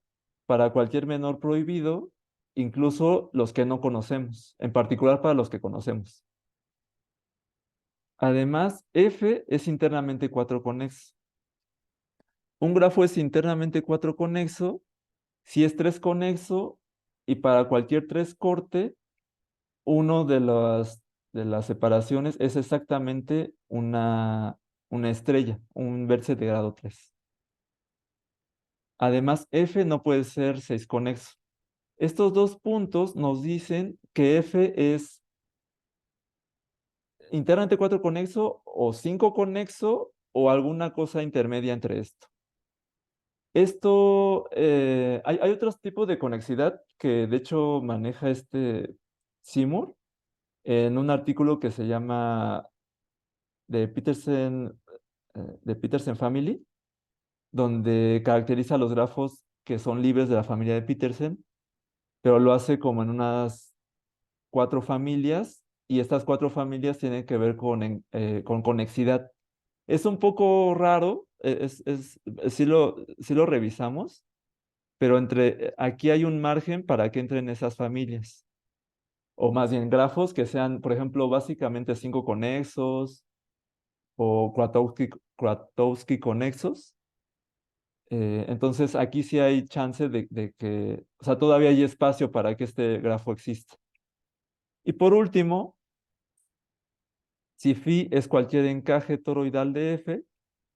para cualquier menor prohibido, incluso los que no conocemos, en particular para los que conocemos. Además, F es internamente 4 conexo. Un grafo es internamente 4 conexo si es 3 conexo y para cualquier 3 corte, uno de de las separaciones es exactamente una estrella, un vértice de grado 3. Además, F no puede ser 6 conexo. Estos dos puntos nos dicen que F es internamente 4 conexo o 5 conexo o alguna cosa intermedia entre esto. Hay otros tipos de conexidad que de hecho maneja Seymour en un artículo que se llama de Petersen Family, donde caracteriza los grafos que son libres de la familia de Petersen, pero lo hace como en unas 4 familias, y estas 4 familias tienen que ver con conexidad. Es un poco raro, sí lo revisamos, pero aquí hay un margen para que entren esas familias, o más bien grafos que sean, por ejemplo, básicamente 5 conexos o Krotowski conexos. Entonces aquí sí hay chance de que, o sea, todavía hay espacio para que este grafo exista. Y por último, si phi es cualquier encaje toroidal de F,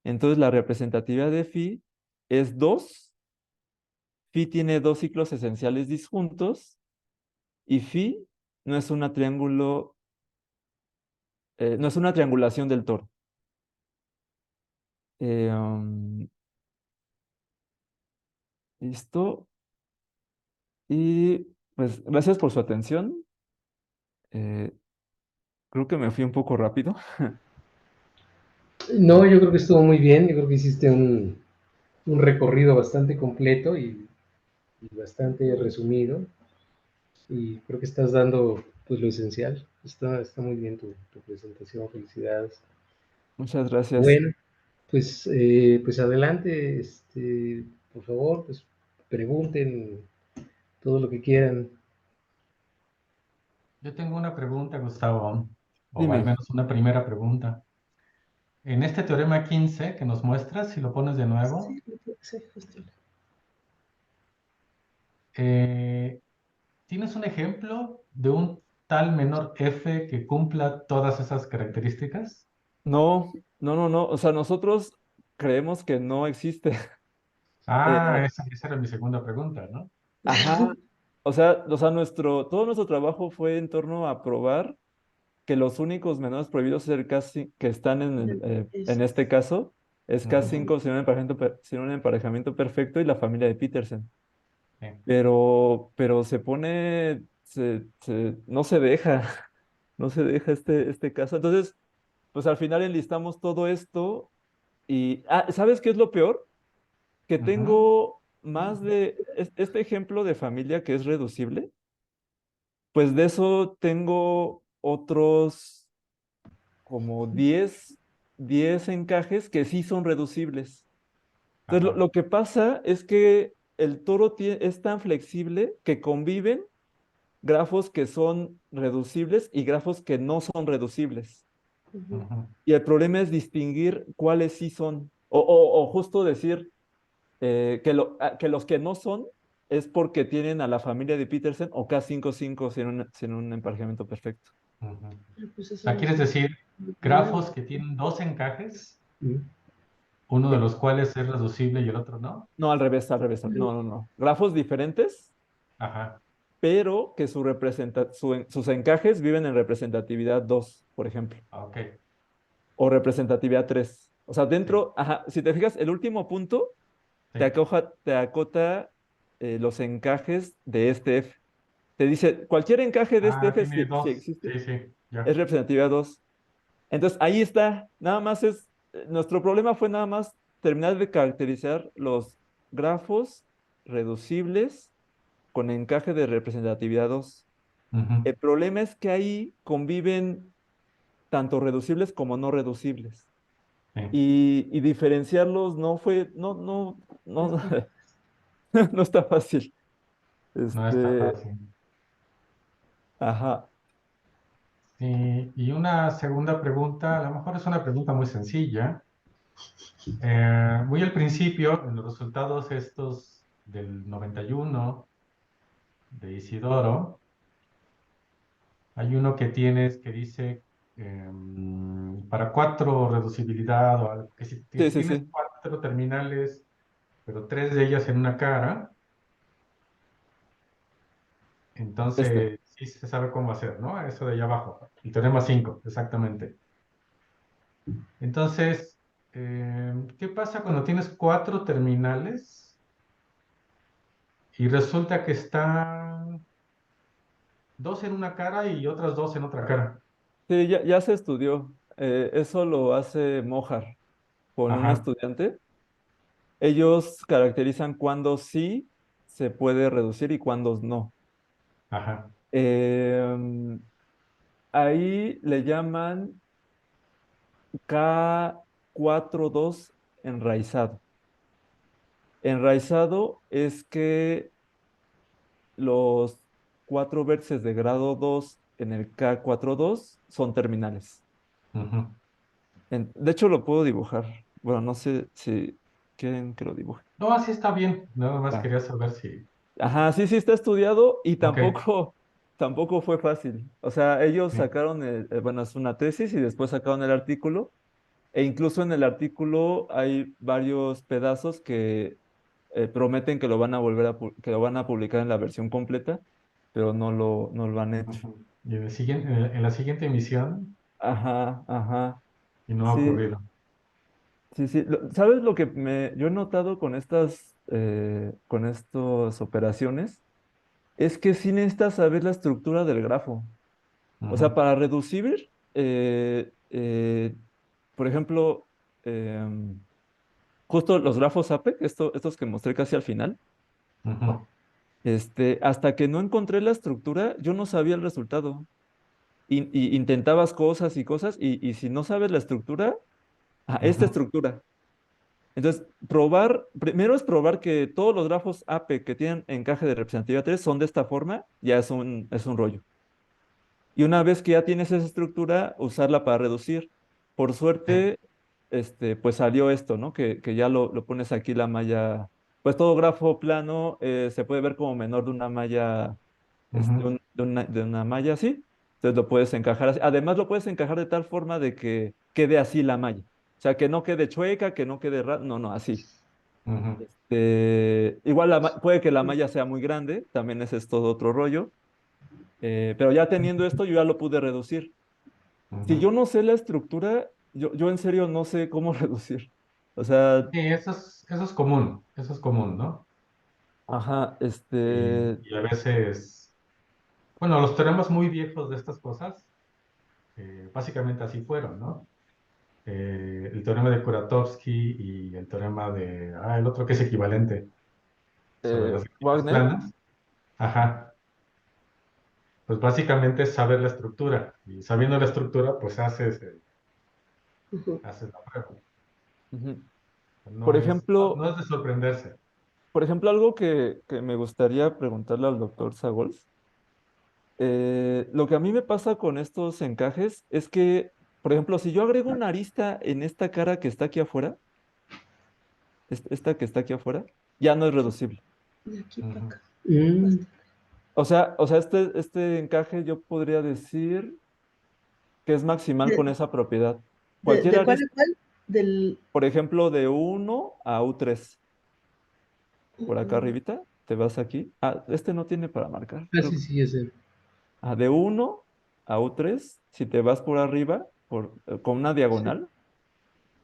entonces la representatividad de phi es 2. Phi tiene 2 ciclos esenciales disjuntos y phi no es una no es una triangulación del toro. Eh, um, Listo. Y pues gracias por su atención. Eh, Creo que me fui un poco rápido. No, yo creo que estuvo muy bien, yo creo que hiciste un recorrido bastante completo y bastante resumido, y creo que estás dando pues lo esencial. Está muy bien tu presentación, felicidades. Muchas gracias. Bueno, pues adelante, por favor, pues pregunten todo lo que quieran. Yo tengo una pregunta, Gustavo, o al Dime. menos una primera pregunta. En este teorema 15 que nos muestras, si lo pones de nuevo, Sí, sí, justo. eh, ¿tienes un ejemplo de un tal menor f que cumpla todas esas características? No, no, no, no. O sea, nosotros creemos que no existe. Ah, Eh, esa era mi segunda pregunta, ¿no? ajá. O sea, todo nuestro trabajo fue en torno a probar que los únicos menores prohibidos ser casi que están en Es, este caso es Ujú, K5 sin sin un emparejamiento perfecto y la familia de Petersen. sí, Pero no se deja, no se deja este caso. Entonces, pues al final enlistamos todo esto y, ¿sabes qué es lo peor? Que ujú, tengo más este ejemplo de familia que es reducible, pues de eso tengo otros como 10 encajes que sí son reducibles. Entonces, lo, ajá, lo que pasa es que el toro es tan flexible que conviven grafos que son reducibles y grafos que no son reducibles. ujú, ujú, Y el problema es distinguir cuáles sí son, o justo decir que los que no son es porque tienen a la familia de Petersen o K55 sin un emparejamiento perfecto. ujú. pues Ah, eso ¿quieres es decir lo primero. grafos que tienen dos encajes, Mm. uno de Eh, los cuales es reducible y el otro no? No, al revés, al revés. No, no, no. Grafos diferentes, Ajá, pero que sus encajes viven en representatividad 2, por ejemplo, ok, o representatividad 3. O sea, sí, ajá, si te fijas, el último punto sí. te acota los encajes de este F. Te dice, cualquier encaje de este Ah, F, tiene si dos, existe, sí, sí, es ya. representatividad 2. Entonces, ahí está. Nada más nuestro problema fue nada más terminar de caracterizar los grafos reducibles con encaje de representatividad 2. Ujú, El problema es que ahí conviven tanto reducibles como no reducibles. sí, Y diferenciarlos no, Está no está fácil. no está Este, fácil. ajá, Sí, y una segunda pregunta, a lo mejor es una pregunta muy sencilla. Muy al principio, en los resultados estos del 91 de Isidoro, Hay uno que tienes que dice para 4 reducibilidad o algo, que Sí, si sí, tienes sí. 4 terminales, pero 3 de ellas en una cara, Este. entonces sí se sabe cómo hacer, ¿no? Eso de allá abajo. El teorema 5 exactamente. Entonces, ¿qué pasa cuando tienes 4 terminales y resulta que están 2 en una cara y otras 2 en otra cara? Sí, ya se estudió. Eso lo hace Mojar con un Ajá, estudiante. Ellos caracterizan cuándo sí se puede reducir y cuándo no. ajá. Em, Ahí le llaman K42 enraizado. Enraizado es que los 4 vértices de grado 2 en el K42 son terminales. Ujú. De hecho, lo puedo dibujar. Bueno, no sé si quieren que lo dibuje. No, así está bien. Nada más Va. quería saber si. Ajá, sí, sí está estudiado y Ok, tampoco fue fácil. O sea, ellos sí. sacaron bueno, es una tesis y después sacaron el artículo. E incluso en el artículo hay varios pedazos que prometen que lo van a que lo van a publicar en la versión completa, pero no lo han hecho. Ujú. Y en la siguiente emisión, Ajá, ajá. y no ha Sí, ocurrido. sí, sí. ¿Sabes lo que yo he notado con estas operaciones? Es que sí necesitas saber la estructura del grafo. O sea, Ujú, para reducir, por ejemplo, em, justo los grafos APEC, estos que mostré casi al final, ujú, hasta que no encontré la estructura, yo no sabía el resultado. Y intentabas cosas y cosas, y si no sabes la estructura, esta ujú, estructura. Entonces, primero es probar que todos los grafos APEC que tienen encaje de representatividad 3 son de esta forma, ya es un rollo. Y una vez que ya tienes esa estructura, usarla para reducir. Por sí, suerte, pues salió esto, ¿no? Que ya lo pones aquí la malla, pues todo grafo plano se puede ver como menor de una malla, ujú, de una malla así. Entonces lo puedes encajar así. Además lo puedes encajar de tal forma de que quede así la malla. O sea, que no quede chueca, que no quede no, no, así. ujú, Igual puede que la malla sea muy grande, también ese es todo otro rollo. Pero ya teniendo esto, yo ya lo pude reducir. Si ujú. yo no sé la estructura, yo en serio no sé cómo reducir. O sea, Sí, eso es común, ¿no? ajá, Y a veces, bueno, los teoremas muy viejos de estas cosas, básicamente así fueron, ¿no? El teorema de Kuratowski y el teorema el otro que es equivalente sobre las gráficas Wagner. planas. Ajá, pues básicamente es saber la estructura. Y sabiendo la estructura, pues Ujú. haces la prueba. Ujú. No Por es, no, ejemplo, no es de sorprenderse. algo que me gustaría preguntarle al doctor Sagols, lo que a mí me pasa con estos encajes es que, por ejemplo, si yo agrego una arista en esta cara que está aquí afuera, esta que está aquí afuera, ya no es reducible. De aquí para Ujú, acá. Mm, Basta. O sea, este encaje yo podría decir que es maximal con ¿De, esa propiedad. de, Cualquier de cuál arista, a cuál? Del. por ejemplo, de 1 a U3, por acá Mm, arribita, te vas aquí. Este no tiene para marcar. sí, sí, ese. De 1 a U3, si te vas por arriba, con una sí. diagonal,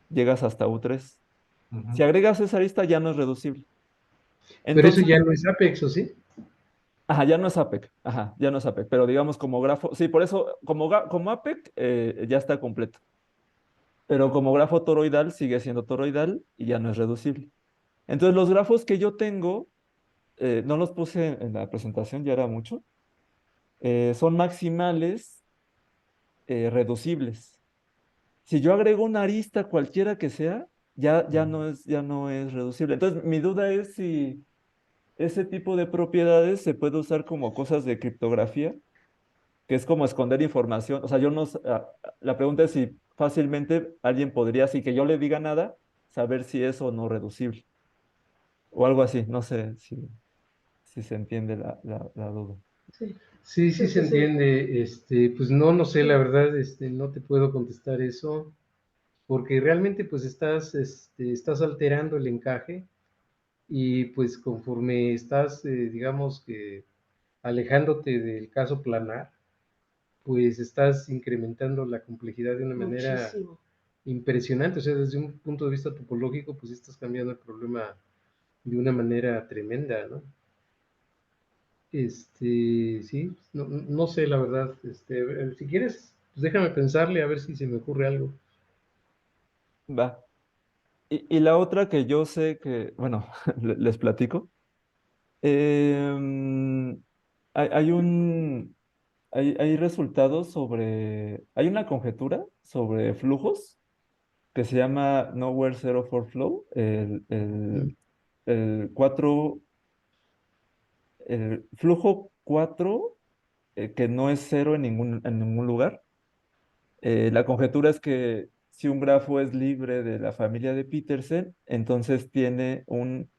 llegas hasta U3. Si ujú. agregas esa arista, ya no es reducible. Pero eso Entonces, ya no es Apex, ¿o sí? ya no es APEC. Ajá, ya no es APEC. Pero digamos como grafo, sí, por eso, como APEC, ya está completo. Pero como grafo toroidal, sigue siendo toroidal y ya no es reducible. Entonces, los grafos que yo tengo, no los puse en la presentación, ya era mucho, son maximales reducibles. Si yo agrego una arista cualquiera que sea, ya no es reducible. Entonces, mi duda es si ese tipo de propiedades se puede usar como cosas de criptografía, que es como esconder información. O sea, yo no, la pregunta es si fácilmente alguien podría, sin que yo le diga nada, saber si es o no reducible. O algo así, no sé si se entiende la duda. Sí, Sí, sí, sí se sí, sí. entiende. Pues no sé, la verdad, no te puedo contestar eso, porque realmente pues estás alterando el encaje y pues conforme estás, digamos que alejándote del caso planar, pues estás incrementando la complejidad de una manera Muchísimo. impresionante. O sea, desde un punto de vista topológico, pues estás cambiando el problema de una manera tremenda, ¿no? Sí, no sé, la verdad. Si quieres, pues déjame pensarle a ver si se me ocurre algo. Va. Y la otra que yo sé que, bueno, les platico. em, hay un, hay resultados hay una conjetura sobre flujos que se llama Nowhere Zero for Flow, Mm. el 4, el flujo 4 que no es cero en ningún lugar. La conjetura es que si un grafo es libre de la familia de Petersen, entonces tiene un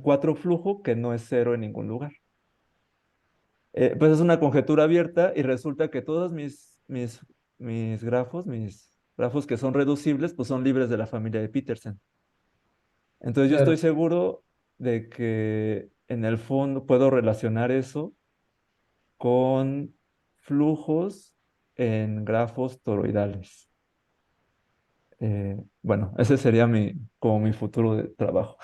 4 flujo que no es cero en ningún lugar. Pues es una conjetura abierta y resulta que todos mis grafos que son reducibles, pues son libres de la familia de Petersen. Entonces yo estoy Claro. seguro de que en el fondo puedo relacionar eso con flujos en grafos toroidales. Bueno, ese sería como mi futuro de trabajo.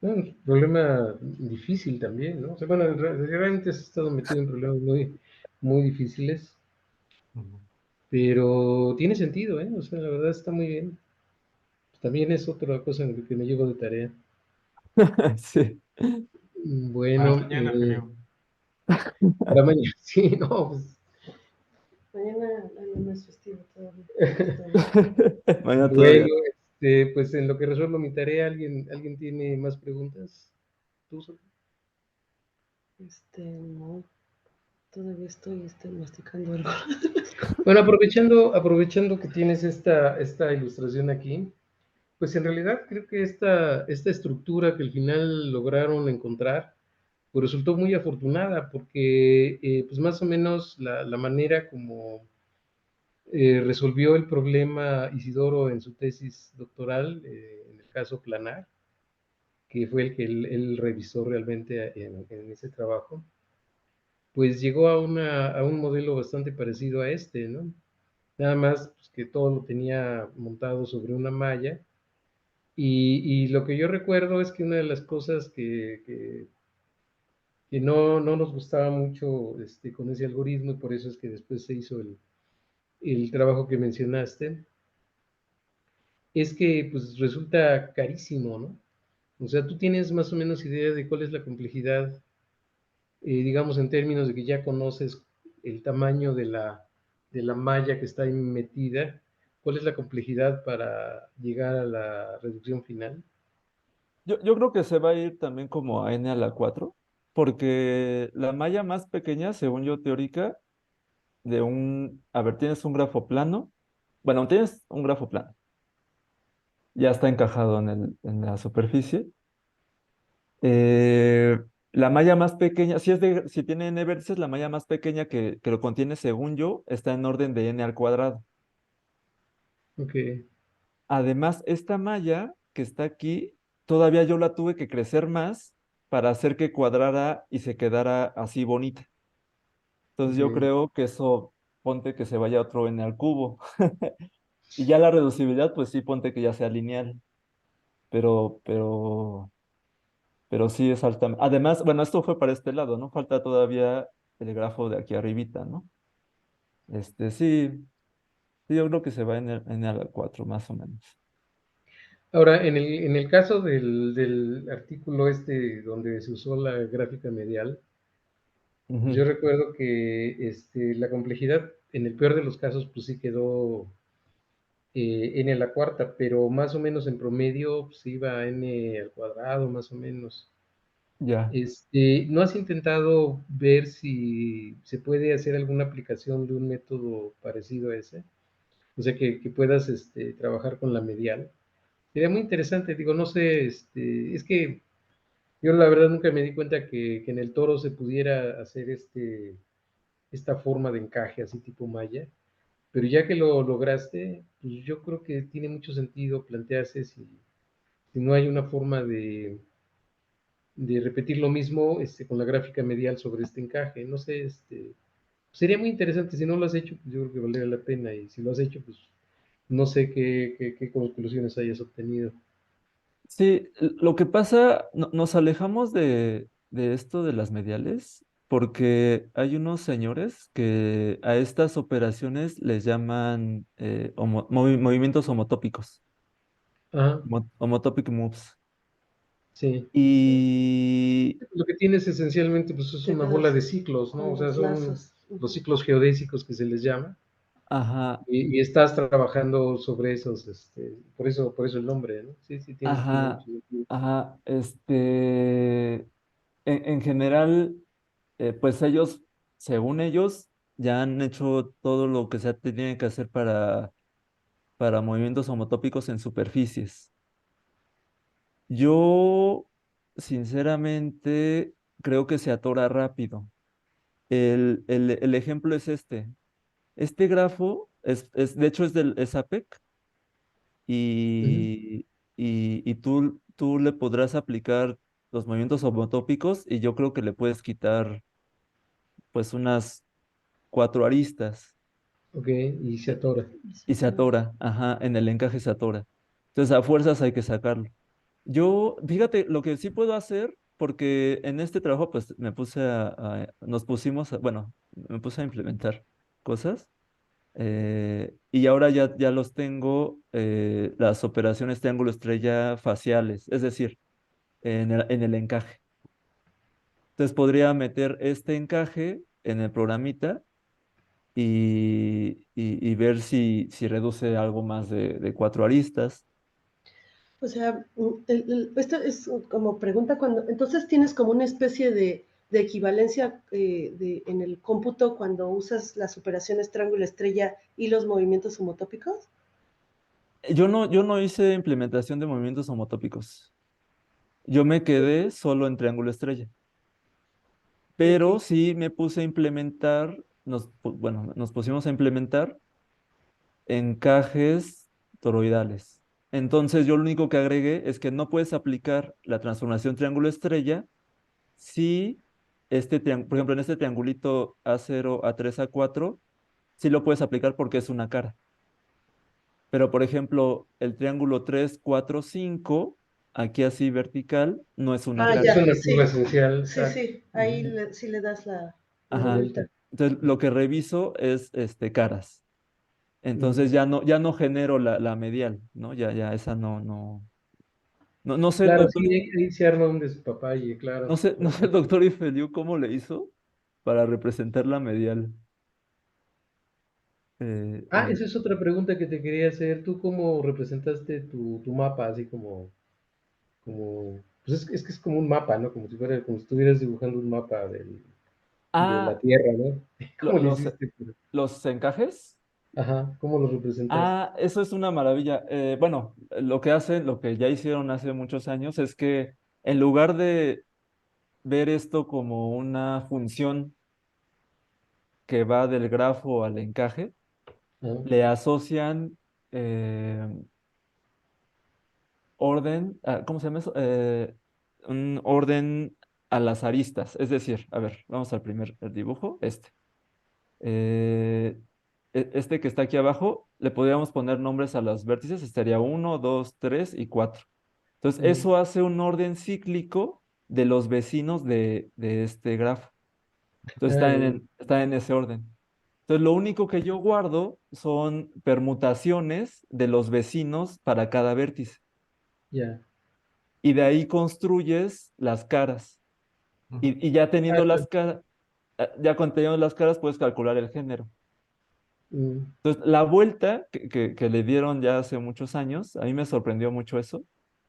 Un problema difícil también, ¿no? O sea, bueno, realmente has estado metido en problemas muy, muy difíciles, Ujú. pero tiene sentido, ¿eh? O sea, la verdad está muy bien. También es otra cosa en la que me llevo de tarea. Sí. Para Bueno, mañana, creo. para mañana, sí, no, pues, Mañana no es festivo todavía. Entonces, Mañana bueno, todavía. pues en lo que resuelvo mi tarea, ¿alguien tiene más preguntas? ¿Tú, Sofía? no, todavía estoy masticando algo. Bueno, aprovechando que tienes esta ilustración aquí, pues en realidad creo que esta estructura que al final lograron encontrar, pues resultó muy afortunada porque pues más o menos la manera como resolvió el problema Isidoro en su tesis doctoral, en el caso planar, que fue el que él revisó realmente en ese trabajo, pues llegó a un modelo bastante parecido a ¿no? Nada más pues, que todo lo tenía montado sobre una malla. Y lo que yo recuerdo es que una de las cosas que no nos gustaba mucho con ese algoritmo, y por eso es que después se hizo el trabajo que mencionaste, es que pues resulta carísimo, ¿no? O sea, tú tienes más o menos idea de cuál es la complejidad, digamos en términos de que ya conoces el tamaño de la malla que está ahí metida, cuál es la complejidad para llegar a la reducción final. Yo creo que se va a ir también como a n a la 4 porque la malla más pequeña, según yo teórica, a ver, tienes un grafo plano, bueno, tienes un grafo plano, ya está encajado en la superficie. Eh, la malla más pequeña, si tiene n vértices, la malla más pequeña que lo contiene, según yo, está en orden de n al cuadrado. Ok, Además, esta malla que está aquí, todavía yo la tuve que crecer más para hacer que cuadrara y se quedara así bonita. Entonces yo ok. creo que eso, ponte que se vaya a otro n al cubo. Y ya la reducibilidad, pues sí, ponte que ya sea lineal. Pero, pero, pero sí es altamente. Además, bueno, esto fue para este lado, ¿no? Falta todavía el grafo de aquí arribita, ¿no? Sí, sí, yo creo que se va en el 4 más o menos. Ahora, en el caso del artículo donde se usó la gráfica medial, yo Ujú. recuerdo que la complejidad, en el peor de los casos, pues sí quedó n a la cuarta, pero más o menos en promedio pues, iba a n al cuadrado, más o menos. Ya. ¿No has intentado ver si se puede hacer alguna aplicación de un método parecido a ese? O sea, que puedas trabajar con la medial. Sería muy interesante, digo, no sé, es que Yo la verdad nunca me di cuenta que en el toro se pudiera hacer esta forma de encaje así tipo malla, pero ya que lo lograste, pues yo creo que tiene mucho sentido plantearse si no hay una forma de repetir lo mismo con la gráfica medial sobre este encaje. No sé, sería muy interesante. Si no lo has hecho, pues yo creo que valdría la pena. Y si lo has hecho, pues no sé qué conclusiones hayas obtenido. Sí, lo que pasa, nos alejamos de esto de las mediales porque hay unos señores que a estas operaciones les llaman movimientos homotópicos, Ajá, homotopic moves. sí. Y, Lo que tienes esencialmente, pues es Te una bola quedas de ciclos, ¿no? con O sea, los son lazos. los Ujú. ciclos geodésicos que se les llama. ajá, Y estás trabajando sobre esos, por eso el nombre, ¿no? Sí, sí, tiene mucho ajá, sentido. ajá, en general, pues ellos, según ellos, ya han hecho todo lo que se tiene que hacer para movimientos homotópicos en superficies. Yo, sinceramente, creo que se atora rápido. El ejemplo es este. Este grafo de hecho, es APEC Ujú. y tú le podrás aplicar los movimientos homotópicos y yo creo que le puedes quitar pues unas 4 aristas Ok, y se atora. Y se y se atora. atora, ajá, en el encaje se atora. Entonces a fuerzas hay que sacarlo. Yo, fíjate, lo que sí puedo hacer, porque en este trabajo pues nos pusimos, bueno, me puse a implementar cosas y ahora ya los tengo, las operaciones triángulo estrella faciales, es decir, en el encaje. Entonces podría meter este encaje en el programita y ver si reduce algo más de 4 aristas. O sea, esto es como pregunta cuando, entonces tienes como una especie de equivalencia en el cómputo cuando usas las operaciones triángulo estrella y los movimientos homotópicos. Yo no hice implementación de movimientos homotópicos. Yo me quedé solo en triángulo estrella, Ok. pero sí me puse a implementar, bueno, nos pusimos a implementar encajes toroidales. Entonces yo lo único que agregué es que no puedes aplicar la transformación triángulo estrella si por ejemplo, en este triangulito A0, A3, A4, sí lo puedes aplicar porque es una cara. Pero, por ejemplo, el triángulo 3 4 5 aquí así vertical, no es una Ah, Es cara. ya, una curva sí, esencial, sí, exacto. sí, ahí Ujú. sí le das la La Ajá. vuelta. vuelta. Entonces, lo que reviso es caras. Ujú. Entonces ya no genero la medial, ¿no? Ya esa no sé, Claro, doctor, sí, ahí se arma un despapalle, claro. no sé el doctor Ifeliu cómo le hizo para representar la medial. Eh, Ah, eh, esa es otra pregunta que te quería hacer. ¿Tú cómo representaste tu mapa? Así pues es que es como un mapa, ¿no? Como si estuvieras dibujando un mapa de la ah, Tierra, ¿no? lo- ¿Cómo le los, hiciste? los encajes. Ajá, ¿cómo lo representaste? Ah, eso es una maravilla. Bueno, lo que ya hicieron hace muchos años es que en lugar de ver esto como una función que va del grafo al encaje, Ajá, le asocian eh, ¿cómo se llama eso? Un orden a las aristas. Es decir, a ver, vamos al primer dibujo, este. Eh, este que está aquí abajo, le podríamos poner nombres a los vértices, estaría 1, 2, 3 y 4. Entonces, ujú. eso hace un orden cíclico de los vecinos de este grafo. Entonces, Ah, bien, está en ese orden. Entonces, lo único que yo guardo son permutaciones de los vecinos para cada vértice. ya. Y de ahí construyes las caras. Ujú. Y ya Ah, teniendo las caras, ya cuando teniendo las caras, puedes calcular el género. mm, Entonces, la vuelta que le dieron ya hace muchos años, a mí me sorprendió mucho eso,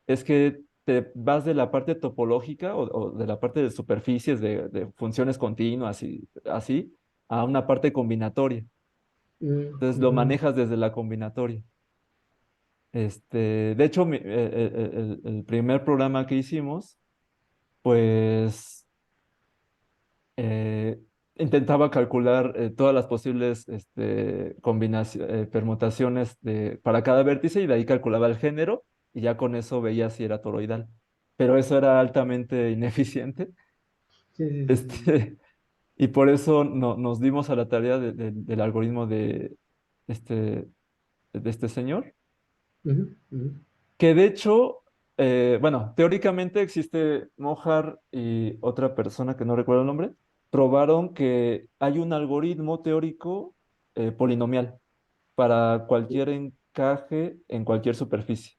es que te vas de la parte topológica o de la parte de superficies de funciones continuas y así a una parte combinatoria. Entonces, lo ujú, manejas desde la combinatoria. De hecho, el primer programa que hicimos, pues eh, intentaba calcular todas las posibles permutaciones para cada vértice y de ahí calculaba el género y ya con eso veía si era toroidal. Pero eso era altamente ineficiente. Sí, sí, sí, sí. Este, y por eso nos dimos a la tarea del algoritmo este, de este señor, Ujú, ujú. que de hecho, bueno, teóricamente existe Mojar y otra persona que no recuerdo el nombre, probaron que hay un algoritmo teórico polinomial para cualquier encaje en cualquier superficie.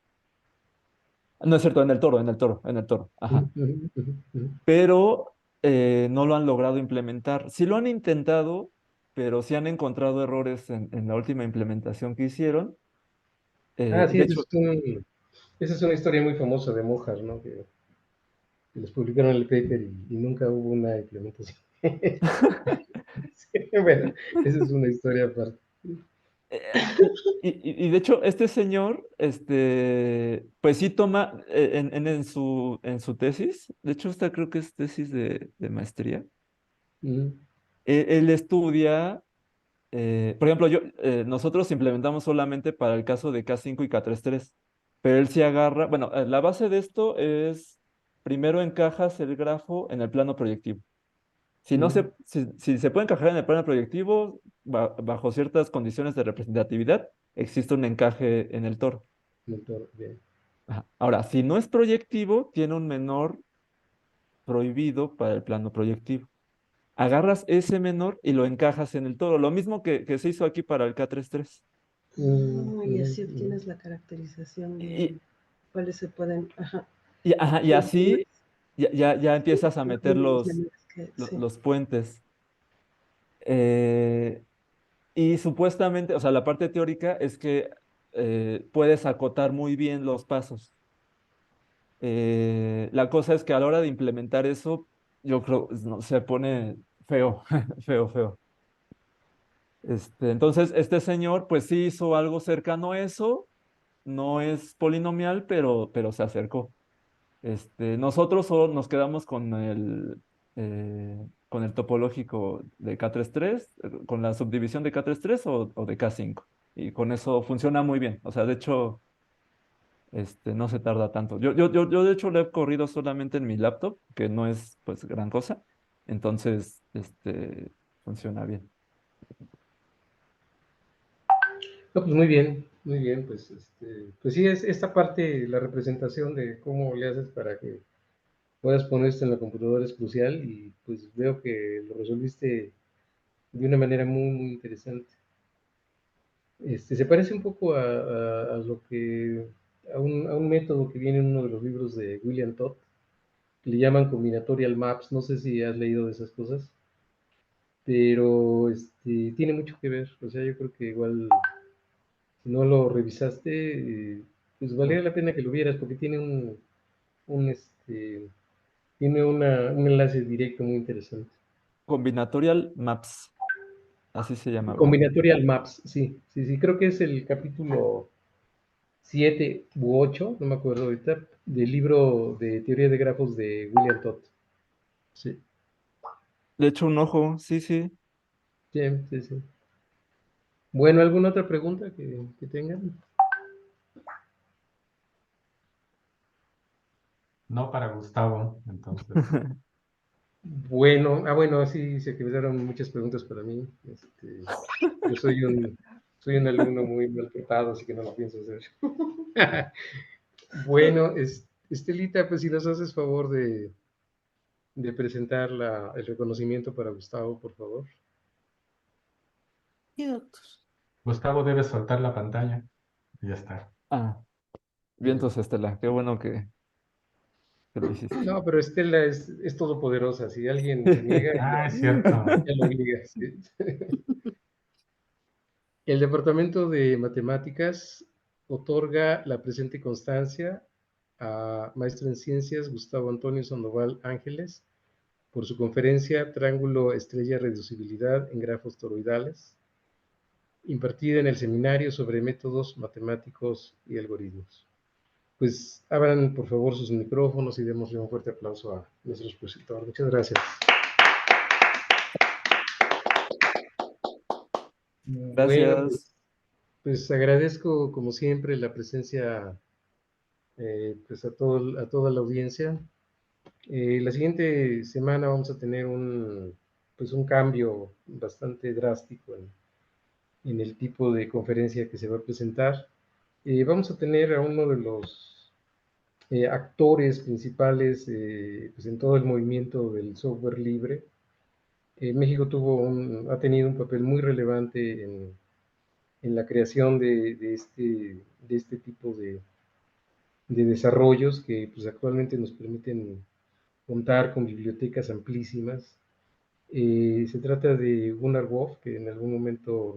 No es cierto, en el toro, Ujú, ajá. ujú, ujú, ujú. Pero no lo han logrado implementar. Sí lo han intentado, pero sí han encontrado errores en la última implementación que hicieron. Ah, sí, De hecho, esa es una historia muy famosa de Mojar, ¿no? Que les publicaron el paper y nunca hubo una implementación. Sí, bueno, esa es una historia aparte. y de hecho, este señor, pues sí toma en su tesis, de hecho, esta creo que es tesis de maestría, Ujú, él estudia, por ejemplo, nosotros implementamos solamente para el caso de K5 y K33, pero él sí agarra, bueno, la base de esto es, primero encajas el grafo en el plano proyectivo. ujú. Si se puede encajar en el plano proyectivo, bajo ciertas condiciones de representatividad, existe un encaje en el toro. Motor, bien. Ajá. Ahora, si no es proyectivo, tiene un menor prohibido para el plano proyectivo. Agarras ese menor y lo encajas en el toro. Lo mismo que se hizo aquí para el K33. Y Ujú, así ujú. obtienes la caracterización Y, de cuáles se pueden, ajá, ajá, y los menores, así ya empiezas a los meter mínimos menores que, sí. los puentes. Eh, y supuestamente, o sea, la parte teórica es que puedes acotar muy bien los pasos. La cosa es que a la hora de implementar eso, yo creo, no, se pone feo, feo, feo. Entonces, este señor, pues sí hizo algo cercano a eso, no es polinomial, pero se acercó. Nosotros solo nos quedamos con el topológico de K33, con la subdivisión de K33 o de K5. Y con eso funciona muy bien. O sea, de hecho, no se tarda tanto. Yo de hecho lo he corrido solamente en mi laptop, que no es pues gran cosa. Entonces, funciona bien. No, pues muy bien, pues, pues sí, es esta parte, la representación de cómo le haces para que puedas poner esto en la computadora es crucial y pues veo que lo resolviste de una manera muy, muy interesante. Se parece un poco a lo que, a un método que viene en uno de los libros de William Todd, que le llaman combinatorial maps, no sé si has leído de esas cosas, pero tiene mucho que ver, o sea, yo creo que igual si no lo revisaste, pues valdría la pena que lo vieras porque tiene un tiene un enlace directo muy interesante. Combinatorial Maps, así se llama, ¿verdad? Combinatorial Maps, sí, sí, sí, creo que es el capítulo 7 u 8, no me acuerdo ahorita, del libro de teoría de grafos de William Todd. Sí, Le echo un ojo, sí, sí. sí, sí, sí. Bueno, ¿alguna otra pregunta que tengan? No para Gustavo, entonces. Bueno, bueno, sí, se quedaron muchas preguntas para mí. Yo soy un alumno muy mal portado, así que no lo pienso hacer. Bueno, Estelita, pues si nos haces favor de presentar el reconocimiento para Gustavo, por favor. Sí, doctor. Gustavo debe soltar la pantalla y ya está. Ah, Bien. vientos, Estela, qué bueno que lo hiciste. No, pero Estela es todopoderosa. Si alguien reniega, Ah, es cierto. ella lo obliga. Sí. El Departamento de Matemáticas otorga la presente constancia a maestro en ciencias Gustavo Antonio Sandoval Ángeles por su conferencia Triángulo Estrella Reducibilidad en Grafos Toroidales, impartida en el seminario sobre métodos matemáticos y algoritmos. pues abran por favor sus micrófonos y démosle un fuerte aplauso a nuestro expositor. Muchas gracias. Bueno, Gracias. pues agradezco como siempre la presencia pues a toda la audiencia. La siguiente semana vamos a tener pues un cambio bastante drástico en el tipo de conferencia que se va a presentar. Vamos a tener a uno de los actores principales pues en todo el movimiento del software libre. México ha tenido un papel muy relevante en la creación de este tipo de desarrollos que pues, actualmente nos permiten contar con bibliotecas amplísimas. Se trata de Gunnar Wolf, que en algún momento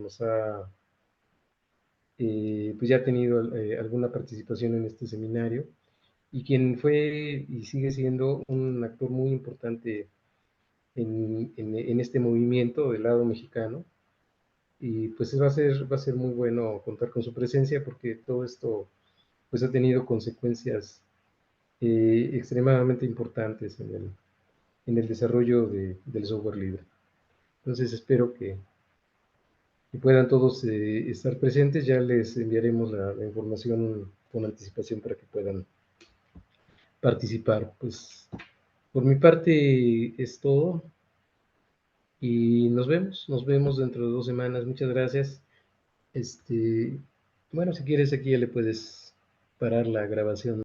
pues ya ha tenido alguna participación en este seminario, y quien fue y sigue siendo un actor muy importante en este movimiento del lado mexicano. Y pues va a ser muy bueno contar con su presencia porque todo esto pues ha tenido consecuencias extremadamente importantes en el desarrollo del software libre. Entonces espero que puedan todos estar presentes. Ya les enviaremos la información con anticipación para que puedan participar. Pues por mi parte es todo y nos vemos dentro de 2 semanas. Muchas gracias. Bueno, si quieres aquí ya le puedes parar la grabación.